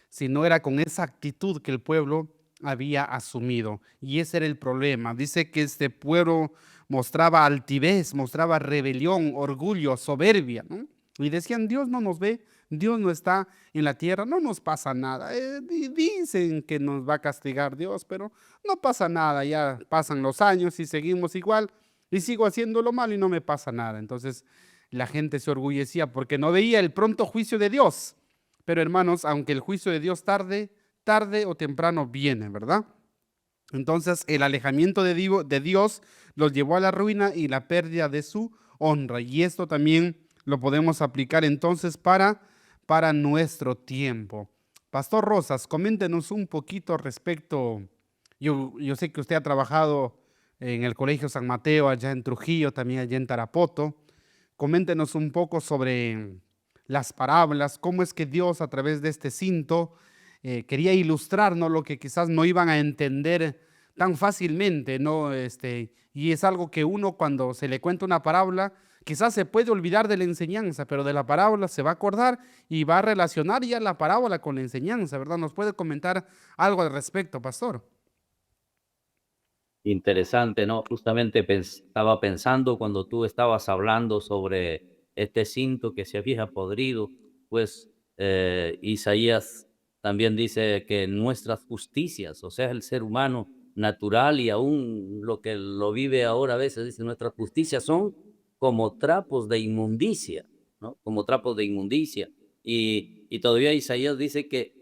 sino era con esa actitud que el pueblo había asumido. Y ese era el problema. Dice que este pueblo mostraba altivez, mostraba rebelión, orgullo, soberbia, ¿no? Y decían, Dios no nos ve, Dios no está en la tierra, no nos pasa nada. Dicen que nos va a castigar Dios, pero no pasa nada, ya pasan los años y seguimos igual y sigo haciendo lo malo y no me pasa nada. Entonces la gente se orgullecía porque no veía el pronto juicio de Dios. Pero hermanos, aunque el juicio de Dios tarde o temprano viene, ¿verdad? Entonces el alejamiento de Dios los llevó a la ruina y la pérdida de su honra. Y esto también lo podemos aplicar entonces para nuestro tiempo. Pastor Rosas, coméntenos un poquito respecto, yo sé que usted ha trabajado en el Colegio San Mateo, allá en Trujillo, también allá en Tarapoto. Coméntenos un poco sobre las parábolas, cómo es que Dios a través de este cinto quería ilustrarnos lo que quizás no iban a entender tan fácilmente, ¿no? Y es algo que uno cuando se le cuenta una parábola, quizás se puede olvidar de la enseñanza, pero de la parábola se va a acordar y va a relacionar ya la parábola con la enseñanza, ¿verdad? ¿Nos puede comentar algo al respecto, pastor? Interesante, ¿no? Justamente estaba pensando cuando tú estabas hablando sobre este cinto que se había podrido, pues Isaías también dice que nuestras justicias, o sea, el ser humano natural y aún lo que lo vive ahora a veces, dice, nuestras justicias son como trapos de inmundicia, ¿no? Como trapos de inmundicia. Y todavía Isaías dice que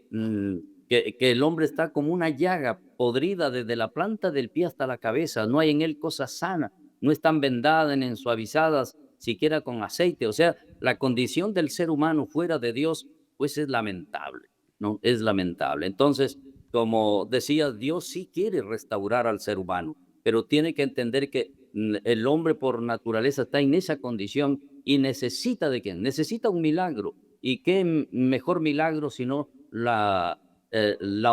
el hombre está como una llaga podrida desde la planta del pie hasta la cabeza, no hay en él cosa sana, no están vendadas ni suavizadas siquiera con aceite. O sea, la condición del ser humano fuera de Dios, pues es lamentable, ¿no? Es lamentable. Entonces, como decía, Dios sí quiere restaurar al ser humano, pero tiene que entender que el hombre por naturaleza está en esa condición y necesita de quién? Necesita un milagro. ¿Y qué mejor milagro sino la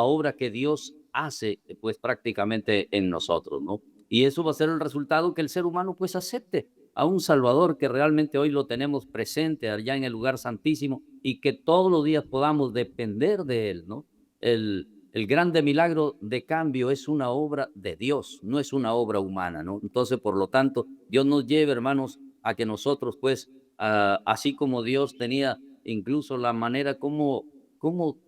obra que Dios hace, pues prácticamente en nosotros, ¿no? Y eso va a ser el resultado que el ser humano pues acepte a un Salvador que realmente hoy lo tenemos presente allá en el lugar santísimo y que todos los días podamos depender de Él, ¿no? El grande milagro de cambio es una obra de Dios, no es una obra humana, ¿no? Entonces, por lo tanto, Dios nos lleve, hermanos, a que nosotros, pues, así como Dios tenía incluso la manera cómo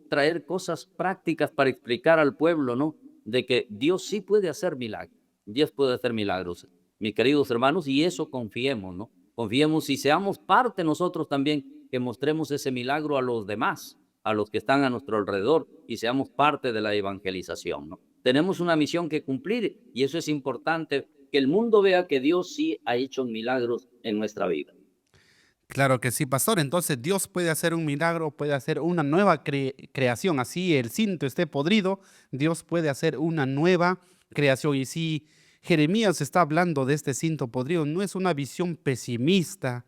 traer cosas prácticas para explicar al pueblo, ¿no? De que Dios sí puede hacer milagros, Dios puede hacer milagros, mis queridos hermanos, y eso confiemos, ¿no? Confiemos y seamos parte nosotros también, que mostremos ese milagro a los demás, a los que están a nuestro alrededor, y seamos parte de la evangelización, ¿no? Tenemos una misión que cumplir y eso es importante, que el mundo vea que Dios sí ha hecho milagros en nuestra vida. Claro que sí, pastor. Entonces Dios puede hacer un milagro, puede hacer una nueva creación. Así el cinto esté podrido, Dios puede hacer una nueva creación. Y si Jeremías está hablando de este cinto podrido, no es una visión pesimista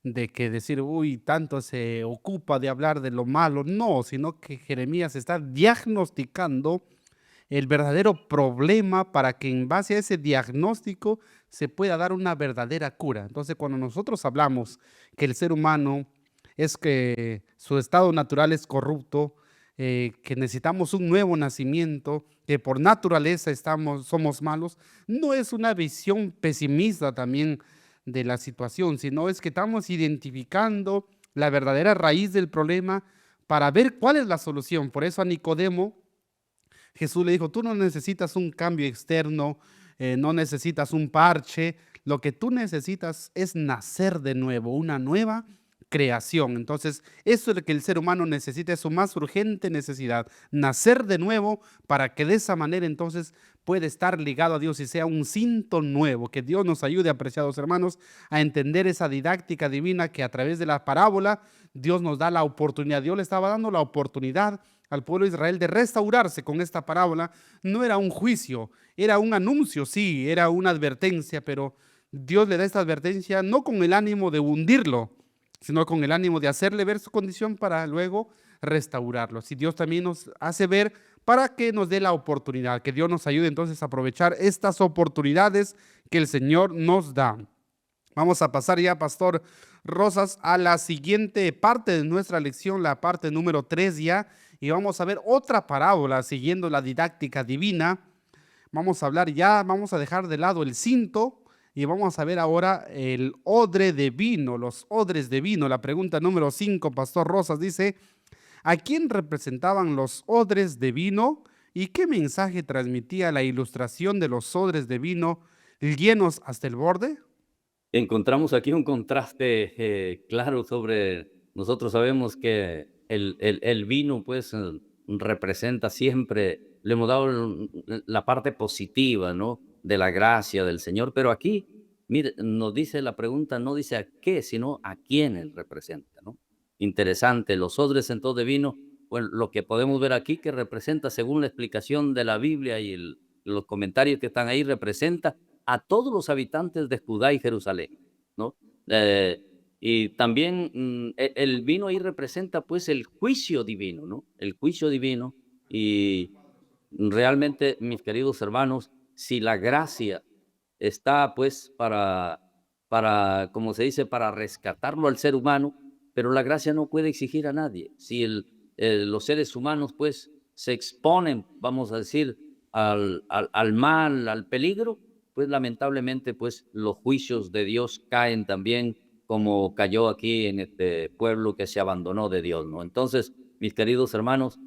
de que decir, uy, tanto se ocupa de hablar de lo malo, no, sino que Jeremías está diagnosticando el verdadero problema para que en base a ese diagnóstico se pueda dar una verdadera cura. Entonces, cuando nosotros hablamos que el ser humano es que su estado natural es corrupto, que necesitamos un nuevo nacimiento, que por naturaleza somos malos, no es una visión pesimista también de la situación, sino es que estamos identificando la verdadera raíz del problema para ver cuál es la solución. Por eso a Nicodemo Jesús le dijo, tú no necesitas un cambio externo, no necesitas un parche, lo que tú necesitas es nacer de nuevo, una nueva creación. Entonces, eso es lo que el ser humano necesita, es su más urgente necesidad, nacer de nuevo para que de esa manera entonces pueda estar ligado a Dios y sea un cinto nuevo. Que Dios nos ayude, apreciados hermanos, a entender esa didáctica divina que a través de la parábola Dios nos da la oportunidad. Dios le estaba dando la oportunidad al pueblo de Israel de restaurarse con esta parábola. No era un juicio, era un anuncio, sí, era una advertencia, pero Dios le da esta advertencia no con el ánimo de hundirlo, sino con el ánimo de hacerle ver su condición para luego restaurarlo. Si Dios también nos hace ver para que nos dé la oportunidad, que Dios nos ayude entonces a aprovechar estas oportunidades que el Señor nos da. Vamos a pasar ya, Pastor Rosas, a la siguiente parte de nuestra lección, la parte número 3 ya, y vamos a ver otra parábola siguiendo la didáctica divina. Vamos a hablar ya, vamos a dejar de lado el cinto y vamos a ver ahora el odre de vino, los odres de vino. La pregunta número 5, Pastor Rosas, dice: ¿a quién representaban los odres de vino y qué mensaje transmitía la ilustración de los odres de vino llenos hasta el borde? Encontramos aquí un contraste claro sobre, nosotros sabemos que el vino pues representa siempre, le hemos dado la parte positiva, ¿no? De la gracia del Señor, pero aquí, mire, nos dice la pregunta, no dice a qué, sino a quiénes representa, ¿no? Interesante, los odres entonces de vino, bueno, lo que podemos ver aquí que representa, según la explicación de la Biblia y los comentarios que están ahí, representa a todos los habitantes de Judá y Jerusalén, ¿no? Y también el vino ahí representa pues el juicio divino, ¿no? El juicio divino. Y realmente, mis queridos hermanos, si la gracia está pues como se dice, para rescatarlo al ser humano, pero la gracia no puede exigir a nadie. Si los seres humanos pues se exponen, vamos a decir, al mal, al peligro, pues lamentablemente pues los juicios de Dios caen también como cayó aquí en este pueblo que se abandonó de Dios, ¿no? Entonces, mis queridos hermanos,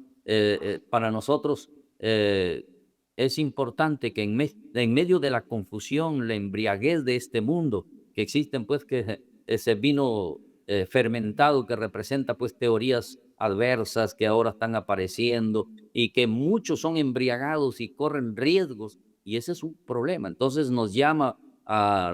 para nosotros eh, es importante que en medio de la confusión, la embriaguez de este mundo, que existen pues que ese vino fermentado que representa pues teorías adversas que ahora están apareciendo y que muchos son embriagados y corren riesgos, y ese es un problema. Entonces nos llama a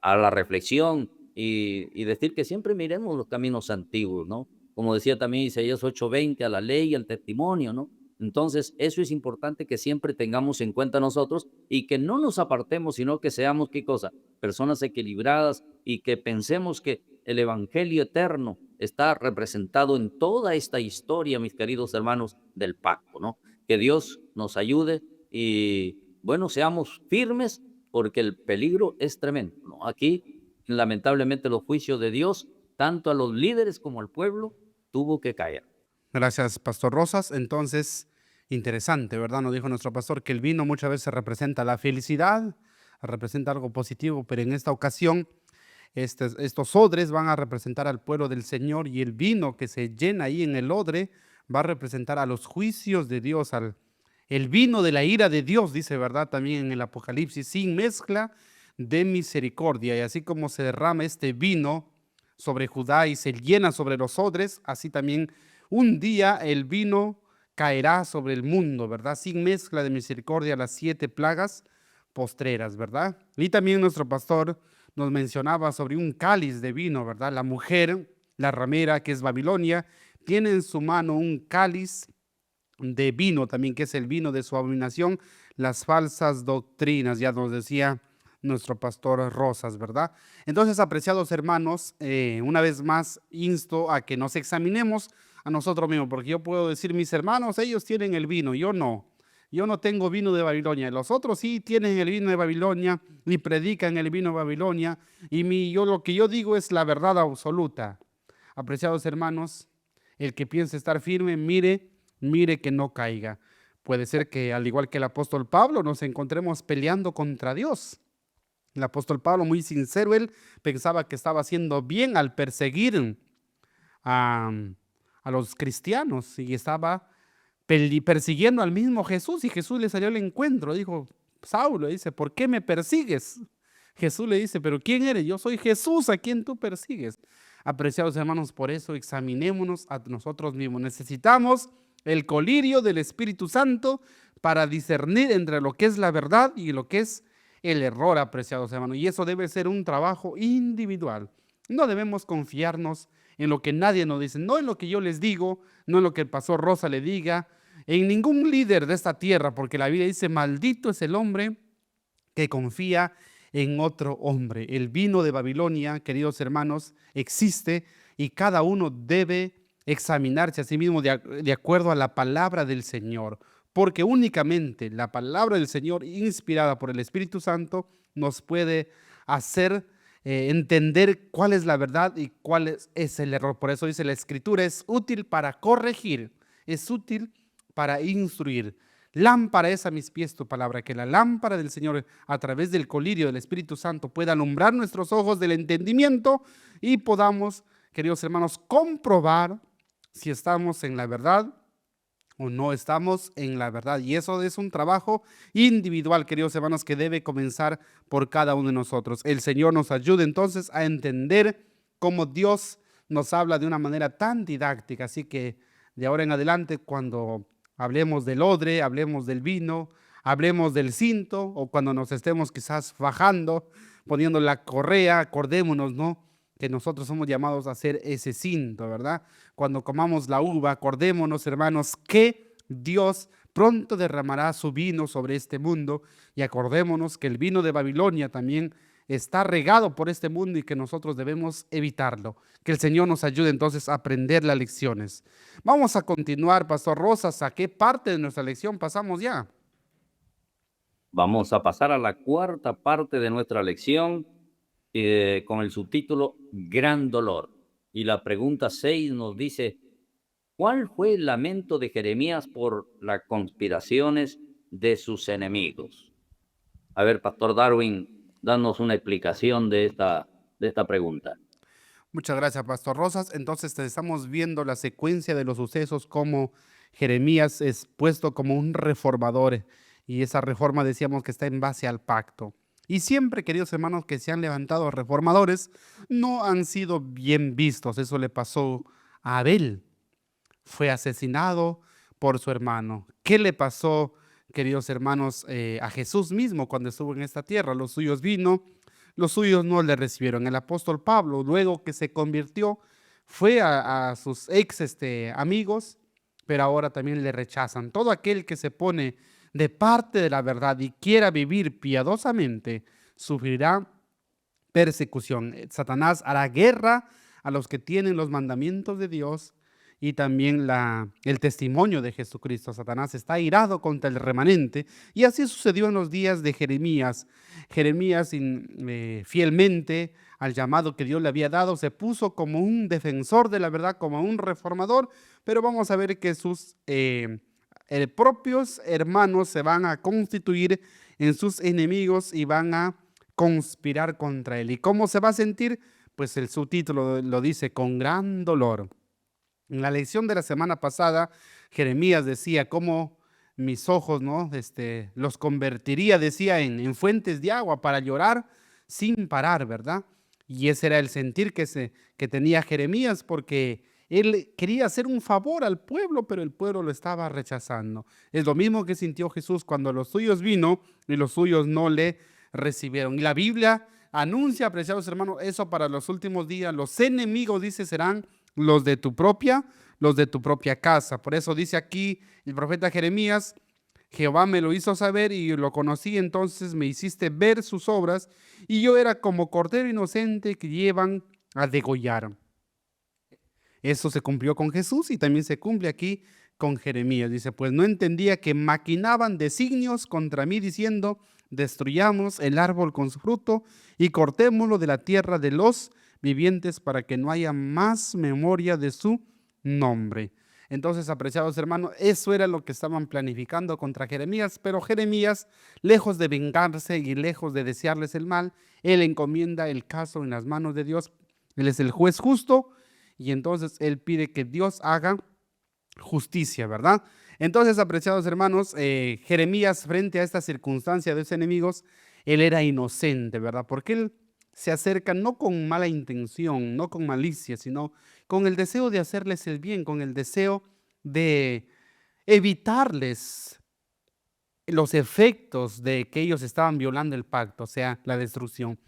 la reflexión y decir que siempre miremos los caminos antiguos, ¿no? Como decía también Isaías 8:20, a la ley y al testimonio, ¿no? Entonces, eso es importante que siempre tengamos en cuenta nosotros y que no nos apartemos, sino que seamos, ¿qué cosa? Personas equilibradas y que pensemos que el Evangelio eterno está representado en toda esta historia, mis queridos hermanos, del pacto, ¿no? Que Dios nos ayude y, bueno, seamos firmes porque el peligro es tremendo, ¿no? Aquí, lamentablemente, los juicios de Dios, tanto a los líderes como al pueblo, tuvo que caer. Gracias, Pastor Rosas. Entonces, interesante, ¿verdad? Nos dijo nuestro pastor que el vino muchas veces representa la felicidad, representa algo positivo, pero en esta ocasión estos odres van a representar al pueblo del Señor y el vino que se llena ahí en el odre va a representar a los juicios de Dios, el vino de la ira de Dios, dice, ¿verdad? También en el Apocalipsis, sin mezcla de misericordia. Y así como se derrama este vino sobre Judá y se llena sobre los odres, así también un día el vino caerá sobre el mundo, ¿verdad? Sin mezcla de misericordia, las 7 plagas postreras, ¿verdad? Y también nuestro pastor nos mencionaba sobre un cáliz de vino, ¿verdad? La mujer, la ramera, que es Babilonia, tiene en su mano un cáliz de vino también, que es el vino de su abominación, las falsas doctrinas, ya nos decía nuestro pastor Rosas, ¿verdad? Entonces, apreciados hermanos, una vez más insto a que nos examinemos a nosotros mismos, porque yo puedo decir, mis hermanos, ellos tienen el vino, yo no. Yo no tengo vino de Babilonia. Los otros sí tienen el vino de Babilonia y predican el vino de Babilonia. Y lo que yo digo es la verdad absoluta. Apreciados hermanos, el que piense estar firme, mire que no caiga. Puede ser que, al igual que el apóstol Pablo, nos encontremos peleando contra Dios. El apóstol Pablo, muy sincero, él pensaba que estaba haciendo bien al perseguir a, a los cristianos y estaba persiguiendo al mismo Jesús, y Jesús le salió al encuentro. Dijo: Saulo, dice, ¿por qué me persigues? Jesús le dice: ¿pero quién eres? Yo soy Jesús a quien tú persigues. Apreciados hermanos, por eso examinémonos a nosotros mismos. Necesitamos el colirio del Espíritu Santo para discernir entre lo que es la verdad y lo que es el error, apreciados hermanos. Y eso debe ser un trabajo individual. No debemos confiarnos en lo que nadie nos dice, no en lo que yo les digo, no en lo que el pastor Rosa le diga, en ningún líder de esta tierra, porque la Biblia dice: maldito es el hombre que confía en otro hombre. El vino de Babilonia, queridos hermanos, existe y cada uno debe examinarse a sí mismo de acuerdo a la palabra del Señor, porque únicamente la palabra del Señor, inspirada por el Espíritu Santo, nos puede hacer entender cuál es la verdad y cuál es el error. Por eso dice la Escritura, es útil para corregir, es útil para instruir. Lámpara es a mis pies tu palabra, que la lámpara del Señor a través del colirio del Espíritu Santo pueda alumbrar nuestros ojos del entendimiento y podamos, queridos hermanos, comprobar si estamos en la verdad o no estamos en la verdad. Y eso es un trabajo individual, queridos hermanos, que debe comenzar por cada uno de nosotros. El Señor nos ayude entonces a entender cómo Dios nos habla de una manera tan didáctica. Así que de ahora en adelante, cuando hablemos del odre, hablemos del vino, hablemos del cinto, o cuando nos estemos quizás fajando, poniendo la correa, acordémonos, ¿no?, que nosotros somos llamados a hacer ese cinto, ¿verdad? Cuando comamos la uva, acordémonos, hermanos, que Dios pronto derramará su vino sobre este mundo, y acordémonos que el vino de Babilonia también está regado por este mundo y que nosotros debemos evitarlo. Que el Señor nos ayude entonces a aprender las lecciones. Vamos a continuar, Pastor Rosas. ¿A qué parte de nuestra lección pasamos ya? Vamos a pasar a la cuarta parte de nuestra lección con el subtítulo Gran Dolor. Y la pregunta 6 nos dice, ¿cuál fue el lamento de Jeremías por las conspiraciones de sus enemigos? A ver, Pastor Darwin, danos una explicación de esta pregunta. Muchas gracias, Pastor Rosas. Entonces estamos viendo la secuencia de los sucesos, como Jeremías es puesto como un reformador, y esa reforma decíamos que está en base al pacto. Y siempre, queridos hermanos, que se han levantado reformadores, no han sido bien vistos. Eso le pasó a Abel. Fue asesinado por su hermano. ¿Qué le pasó, queridos hermanos, a Jesús mismo cuando estuvo en esta tierra? Los suyos vino, los suyos no le recibieron. El apóstol Pablo, luego que se convirtió, fue a sus ex amigos, pero ahora también le rechazan. Todo aquel que se pone de parte de la verdad y quiera vivir piadosamente, sufrirá persecución. Satanás hará guerra a los que tienen los mandamientos de Dios y también el testimonio de Jesucristo. Satanás está airado contra el remanente, y así sucedió en los días de Jeremías. Jeremías fielmente al llamado que Dios le había dado, se puso como un defensor de la verdad, como un reformador, pero vamos a ver que sus propios hermanos se van a constituir en sus enemigos y van a conspirar contra él. ¿Y cómo se va a sentir? Pues el subtítulo lo dice, con gran dolor. En la lección de la semana pasada, Jeremías decía cómo mis ojos, ¿no?, los convertiría, decía, en fuentes de agua para llorar sin parar, ¿verdad? Y ese era el sentir que tenía Jeremías, porque él quería hacer un favor al pueblo, pero el pueblo lo estaba rechazando. Es lo mismo que sintió Jesús cuando los suyos vino y los suyos no le recibieron. Y la Biblia anuncia, apreciados hermanos, eso para los últimos días. Los enemigos, dice, serán los de tu propia casa. Por eso dice aquí el profeta Jeremías, Jehová me lo hizo saber y lo conocí, entonces me hiciste ver sus obras, y yo era como cordero inocente que llevan a degollar. Eso se cumplió con Jesús y también se cumple aquí con Jeremías. Dice, pues no entendía que maquinaban designios contra mí diciendo, destruyamos el árbol con su fruto y cortémoslo de la tierra de los vivientes para que no haya más memoria de su nombre. Entonces, apreciados hermanos, eso era lo que estaban planificando contra Jeremías, pero Jeremías, lejos de vengarse y lejos de desearles el mal, él encomienda el caso en las manos de Dios. Él es el juez justo y entonces él pide que Dios haga justicia, ¿verdad? Entonces, apreciados hermanos, Jeremías, frente a esta circunstancia de sus enemigos, él era inocente, ¿verdad? Porque él se acerca no con mala intención, no con malicia, sino con el deseo de hacerles el bien, con el deseo de evitarles los efectos de que ellos estaban violando el pacto, o sea, la destrucción.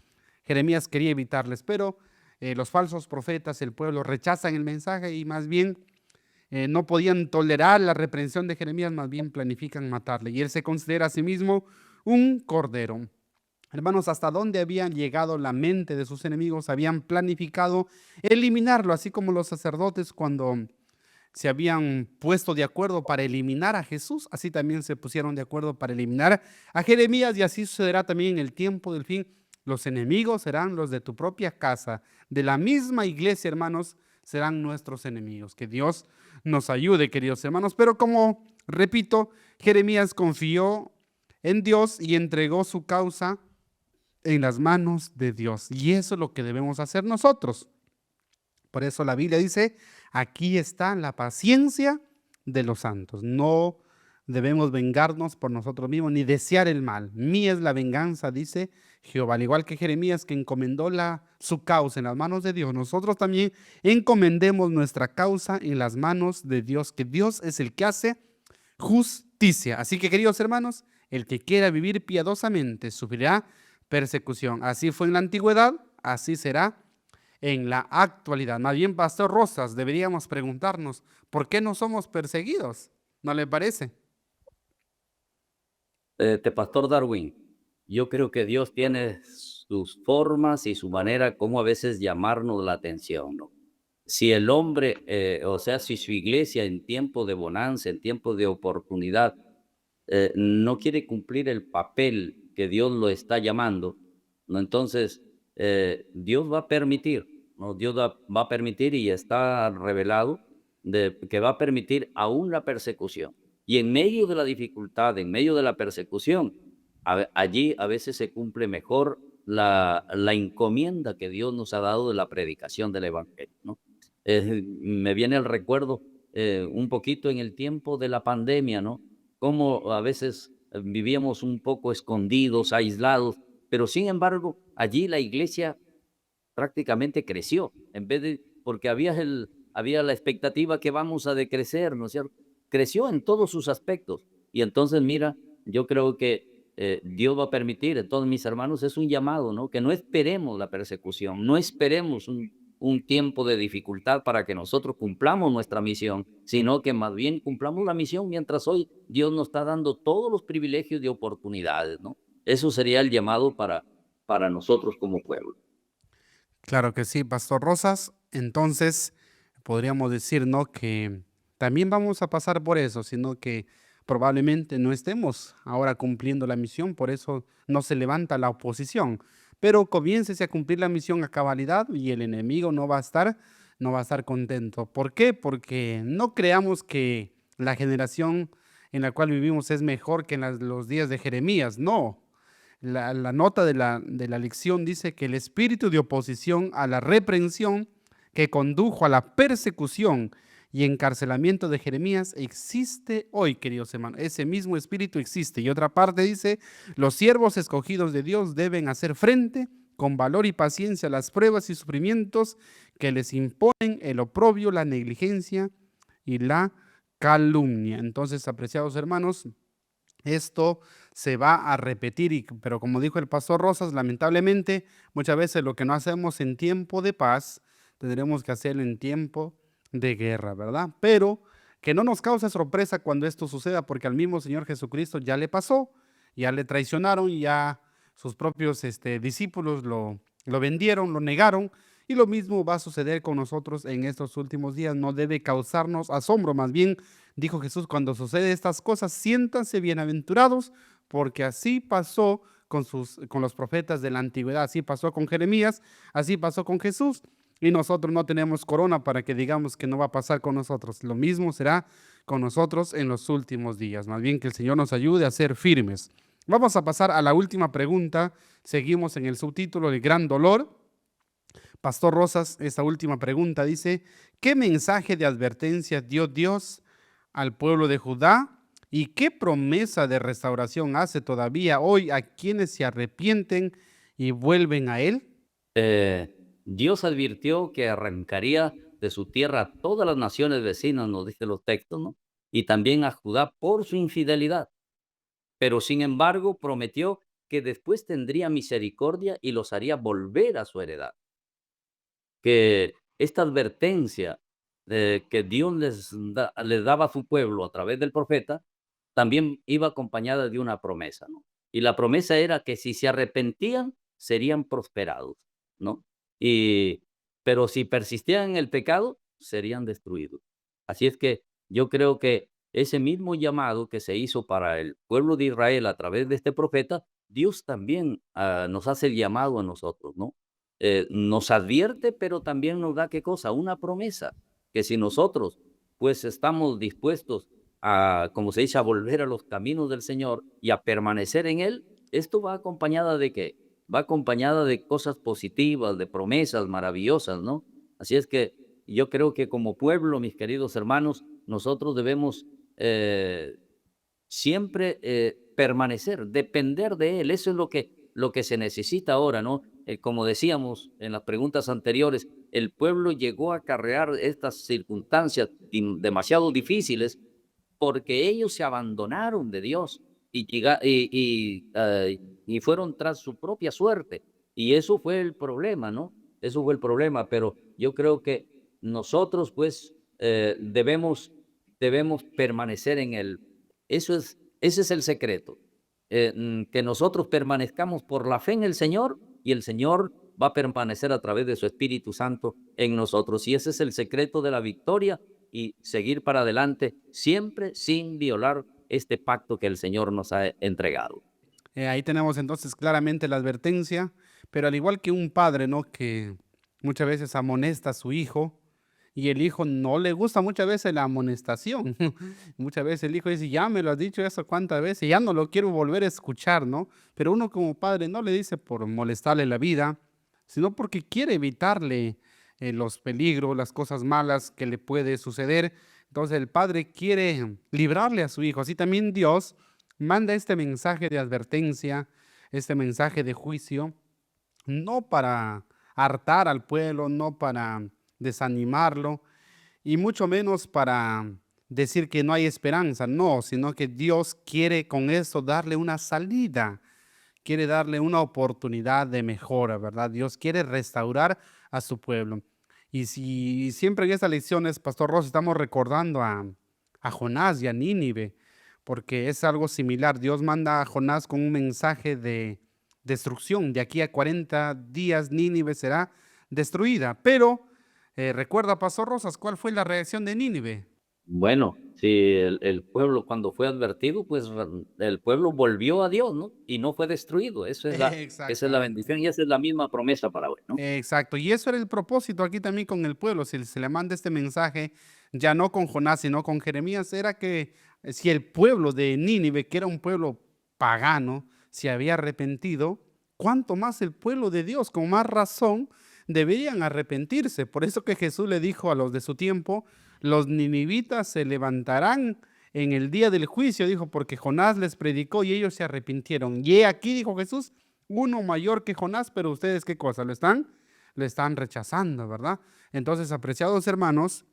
Jeremías quería evitarles, pero los falsos profetas, el pueblo, rechazan el mensaje y más bien no podían tolerar la reprensión de Jeremías, más bien planifican matarle. Y él se considera a sí mismo un cordero. Hermanos, hasta dónde habían llegado la mente de sus enemigos, habían planificado eliminarlo, así como los sacerdotes cuando se habían puesto de acuerdo para eliminar a Jesús, así también se pusieron de acuerdo para eliminar a Jeremías, y así sucederá también en el tiempo del fin. Los enemigos serán los de tu propia casa, de la misma iglesia, hermanos, serán nuestros enemigos. Que Dios nos ayude, queridos hermanos. Pero como repito, Jeremías confió en Dios y entregó su causa en las manos de Dios. Y eso es lo que debemos hacer nosotros. Por eso la Biblia dice, aquí está la paciencia de los santos. No debemos vengarnos por nosotros mismos ni desear el mal. Mía es la venganza, dice Jehová. Al igual que Jeremías, que encomendó su causa en las manos de Dios, nosotros también encomendemos nuestra causa en las manos de Dios, que Dios es el que hace justicia. Así que, queridos hermanos, el que quiera vivir piadosamente sufrirá persecución. Así fue en la antigüedad, así será en la actualidad. Más bien, Pastor Rosas, deberíamos preguntarnos, ¿por qué no somos perseguidos? ¿No le parece? Pastor Darwin, yo creo que Dios tiene sus formas y su manera como a veces llamarnos la atención, ¿no? Si el hombre, o sea, si su iglesia en tiempo de bonanza, en tiempo de oportunidad, no quiere cumplir el papel que Dios lo está llamando, ¿no? Entonces, Dios va a permitir, ¿no? Dios va a permitir y está revelado de que va a permitir aún la persecución. Y en medio de la dificultad, en medio de la persecución, allí a veces se cumple mejor la encomienda que Dios nos ha dado de la predicación del evangelio, ¿no? Me viene el recuerdo un poquito en el tiempo de la pandemia, ¿no? Cómo a veces vivíamos un poco escondidos, aislados, pero sin embargo, allí la iglesia prácticamente creció, en vez de, porque había la expectativa que vamos a decrecer, ¿no es cierto? Creció en todos sus aspectos. Y entonces, mira, yo creo que Dios va a permitir, entonces mis hermanos, es un llamado, ¿no? Que no esperemos la persecución, no esperemos un tiempo de dificultad para que nosotros cumplamos nuestra misión, sino que más bien cumplamos la misión mientras hoy Dios nos está dando todos los privilegios y oportunidades, ¿no? Eso sería el llamado para nosotros como pueblo. Claro que sí, Pastor Rosas. Entonces, podríamos decir, ¿no? Que también vamos a pasar por eso, sino que probablemente no estemos ahora cumpliendo la misión, por eso no se levanta la oposición. Pero comiéncese a cumplir la misión a cabalidad y el enemigo no va a estar contento. ¿Por qué? Porque no creamos que la generación en la cual vivimos es mejor que en los días de Jeremías. No, la nota de la lección dice que el espíritu de oposición a la reprensión que condujo a la persecución y encarcelamiento de Jeremías existe hoy, queridos hermanos. Ese mismo espíritu existe. Y otra parte dice, los siervos escogidos de Dios deben hacer frente con valor y paciencia a las pruebas y sufrimientos que les imponen el oprobio, la negligencia y la calumnia. Entonces, apreciados hermanos, esto se va a repetir, pero como dijo el pastor Rosas, lamentablemente muchas veces lo que no hacemos en tiempo de paz, tendremos que hacerlo en tiempo de guerra, ¿verdad? Pero que no nos cause sorpresa cuando esto suceda, porque al mismo Señor Jesucristo ya le pasó, ya le traicionaron, ya sus propios discípulos lo vendieron, lo negaron, y lo mismo va a suceder con nosotros en estos últimos días. No debe causarnos asombro, más bien dijo Jesús, cuando sucede estas cosas, siéntanse bienaventurados, porque así pasó con los profetas de la antigüedad, así pasó con Jeremías, así pasó con Jesús, y nosotros no tenemos corona para que digamos que no va a pasar con nosotros. Lo mismo será con nosotros en los últimos días. Más bien que el Señor nos ayude a ser firmes. Vamos a pasar a la última pregunta. Seguimos en el subtítulo de Gran Dolor. Pastor Rosas, esta última pregunta dice, ¿qué mensaje de advertencia dio Dios al pueblo de Judá? ¿Y qué promesa de restauración hace todavía hoy a quienes se arrepienten y vuelven a Él? Dios advirtió que arrancaría de su tierra a todas las naciones vecinas, nos dice los textos, ¿no? Y también a Judá por su infidelidad. Pero sin embargo prometió que después tendría misericordia y los haría volver a su heredad. Que esta advertencia que Dios les daba a su pueblo a través del profeta, también iba acompañada de una promesa, ¿no? Y la promesa era que si se arrepentían, serían prosperados, ¿no? Y, pero si persistían en el pecado, serían destruidos. Así es que yo creo que ese mismo llamado que se hizo para el pueblo de Israel a través de este profeta, Dios también nos hace el llamado a nosotros, ¿no? Nos advierte, pero también nos da qué cosa, una promesa, que si nosotros pues estamos dispuestos a, como se dice, a volver a los caminos del Señor y a permanecer en Él, esto va acompañada de qué? Va acompañada de cosas positivas, de promesas maravillosas, ¿no? Así es que yo creo que como pueblo, mis queridos hermanos, nosotros debemos eh, siempre permanecer, depender de Él. Eso es lo que se necesita ahora, ¿no? Como decíamos en las preguntas anteriores, el pueblo llegó a acarrear estas circunstancias demasiado difíciles porque ellos se abandonaron de Dios y fueron tras su propia suerte. Y eso fue el problema, ¿no? Eso fue el problema, pero yo creo que nosotros, pues, debemos permanecer en él. Ese es el secreto, que nosotros permanezcamos por la fe en el Señor, y el Señor va a permanecer a través de su Espíritu Santo en nosotros. Y ese es el secreto de la victoria y seguir para adelante siempre sin violar este pacto que el Señor nos ha entregado. Ahí tenemos entonces claramente la advertencia, pero al igual que un padre, ¿no? Que muchas veces amonesta a su hijo y el hijo no le gusta muchas veces la amonestación. Muchas veces el hijo dice, ya me lo has dicho eso cuántas veces, ya no lo quiero volver a escuchar, ¿no? Pero uno como padre no le dice por molestarle la vida, sino porque quiere evitarle los peligros, las cosas malas que le puede suceder. Entonces el padre quiere librarle a su hijo. Así también Dios manda este mensaje de advertencia, este mensaje de juicio, no para hartar al pueblo, no para desanimarlo, y mucho menos para decir que no hay esperanza, no, sino que Dios quiere con esto darle una salida, quiere darle una oportunidad de mejora, ¿verdad? Dios quiere restaurar a su pueblo. Y si siempre en estas lecciones, Pastor Ross, estamos recordando a Jonás y a Nínive, porque es algo similar. Dios manda a Jonás con un mensaje de destrucción. De aquí a 40 días Nínive será destruida. Pero recuerda, Pastor Rosas, ¿cuál fue la reacción de Nínive? Bueno, si el pueblo cuando fue advertido, pues el pueblo volvió a Dios, ¿no? Y no fue destruido. Esa es la Exactamente. bendición y esa es la misma promesa para hoy, ¿no? Exacto, y eso era el propósito aquí también con el pueblo, si se le manda este mensaje, ya no con Jonás, sino con Jeremías, era que si el pueblo de Nínive, que era un pueblo pagano, se había arrepentido, cuánto más el pueblo de Dios, con más razón, deberían arrepentirse. Por eso que Jesús le dijo a los de su tiempo, los ninivitas se levantarán en el día del juicio, dijo, porque Jonás les predicó y ellos se arrepintieron. Y he aquí, dijo Jesús, uno mayor que Jonás, pero ustedes qué cosa, lo están rechazando, ¿verdad? Entonces, apreciados hermanos,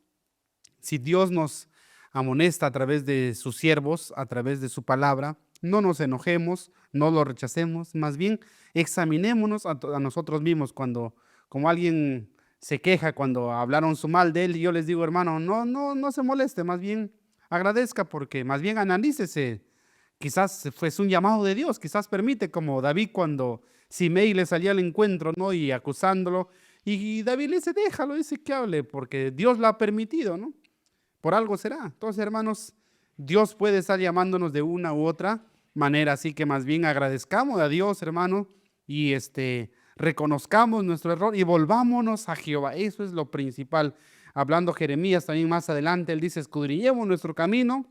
si Dios nos amonesta a través de sus siervos, a través de su palabra, no nos enojemos, no lo rechacemos, más bien examinémonos a nosotros mismos cuando, como alguien se queja cuando hablaron su mal de él, y yo les digo, hermano, no se moleste, más bien agradezca porque más bien analícese. Quizás fue un llamado de Dios, quizás permite, como David cuando Simei le salía al encuentro, ¿no? Y acusándolo, y David le dice, déjalo, dice que hable, porque Dios lo ha permitido, ¿no? Por algo será. Entonces, hermanos, Dios puede estar llamándonos de una u otra manera, así que más bien agradezcamos a Dios, hermano, y reconozcamos nuestro error y volvámonos a Jehová. Eso es lo principal. Hablando Jeremías también más adelante, él dice, escudriñemos nuestro camino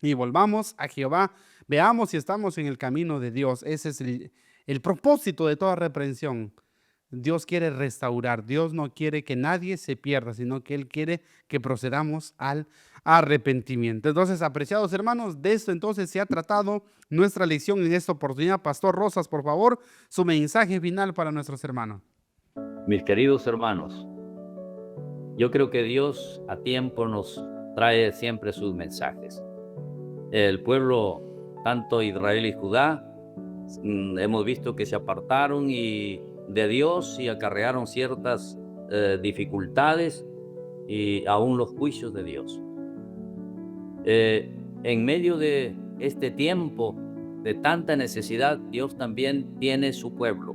y volvamos a Jehová. Veamos si estamos en el camino de Dios. Ese es el propósito de toda reprensión. Dios quiere restaurar. Dios no quiere que nadie se pierda, sino que Él quiere que procedamos al arrepentimiento. Entonces, apreciados hermanos, de esto entonces se ha tratado nuestra lección en esta oportunidad. Pastor Rosas, por favor, su mensaje final para nuestros hermanos. Mis queridos hermanos, yo creo que Dios a tiempo nos trae siempre sus mensajes. El pueblo, tanto Israel y Judá, hemos visto que se apartaron de Dios y acarrearon ciertas dificultades y aún los juicios de Dios. En medio de este tiempo, de tanta necesidad, Dios también tiene su pueblo.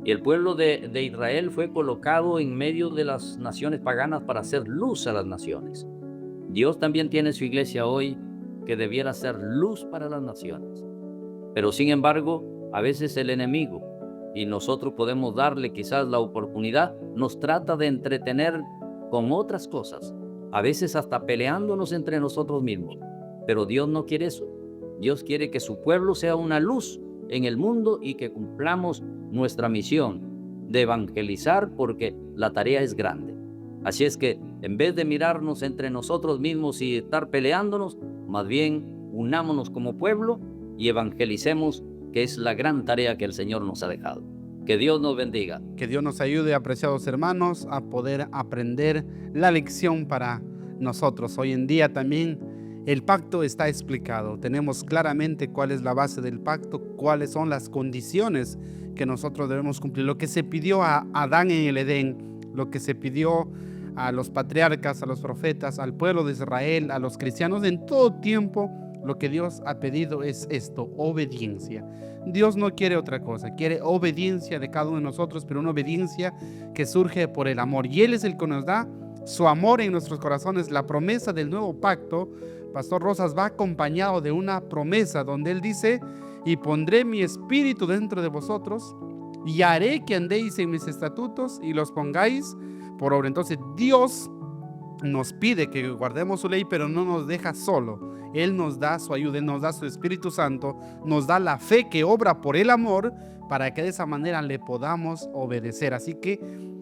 Y el pueblo de Israel fue colocado en medio de las naciones paganas para hacer luz a las naciones. Dios también tiene su iglesia hoy que debiera ser luz para las naciones. Pero sin embargo, a veces el enemigo, y nosotros podemos darle quizás la oportunidad, nos trata de entretener con otras cosas, a veces hasta peleándonos entre nosotros mismos. Pero Dios no quiere eso. Dios quiere que su pueblo sea una luz en el mundo y que cumplamos nuestra misión de evangelizar, porque la tarea es grande. Así es que en vez de mirarnos entre nosotros mismos y estar peleándonos, más bien unámonos como pueblo y evangelicemos, que es la gran tarea que el Señor nos ha dejado. Que Dios nos bendiga. Que Dios nos ayude, apreciados hermanos, a poder aprender la lección para nosotros. Hoy en día también el pacto está explicado. Tenemos claramente cuál es la base del pacto, cuáles son las condiciones que nosotros debemos cumplir. Lo que se pidió a Adán en el Edén, lo que se pidió a los patriarcas, a los profetas, al pueblo de Israel, a los cristianos en todo tiempo, lo que Dios ha pedido es esto: obediencia. Dios no quiere otra cosa, quiere obediencia de cada uno de nosotros, pero una obediencia que surge por el amor. Y Él es el que nos da su amor en nuestros corazones. La promesa del nuevo pacto, Pastor Rosas, va acompañado de una promesa donde Él dice: y pondré mi espíritu dentro de vosotros y haré que andéis en mis estatutos y los pongáis por obra. Entonces Dios nos pide que guardemos su ley, pero no nos deja solo. Él nos da su ayuda, Él nos da su Espíritu Santo, nos da la fe que obra por el amor, para que de esa manera le podamos obedecer. Así que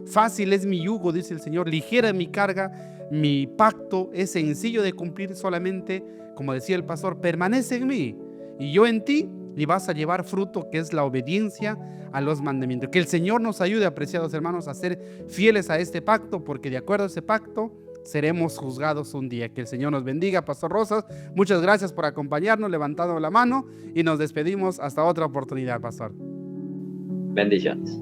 fácil es mi yugo, dice el Señor, ligera mi carga. Mi pacto es sencillo de cumplir, solamente, como decía el pastor, permanece en mí y yo en ti, y vas a llevar fruto, que es la obediencia a los mandamientos. Que el Señor nos ayude, apreciados hermanos, a ser fieles a este pacto, porque de acuerdo a ese pacto seremos juzgados un día. Que el Señor nos bendiga. Pastor Rosas, muchas gracias por acompañarnos, levantando la mano, y nos despedimos hasta otra oportunidad, pastor. Bendiciones.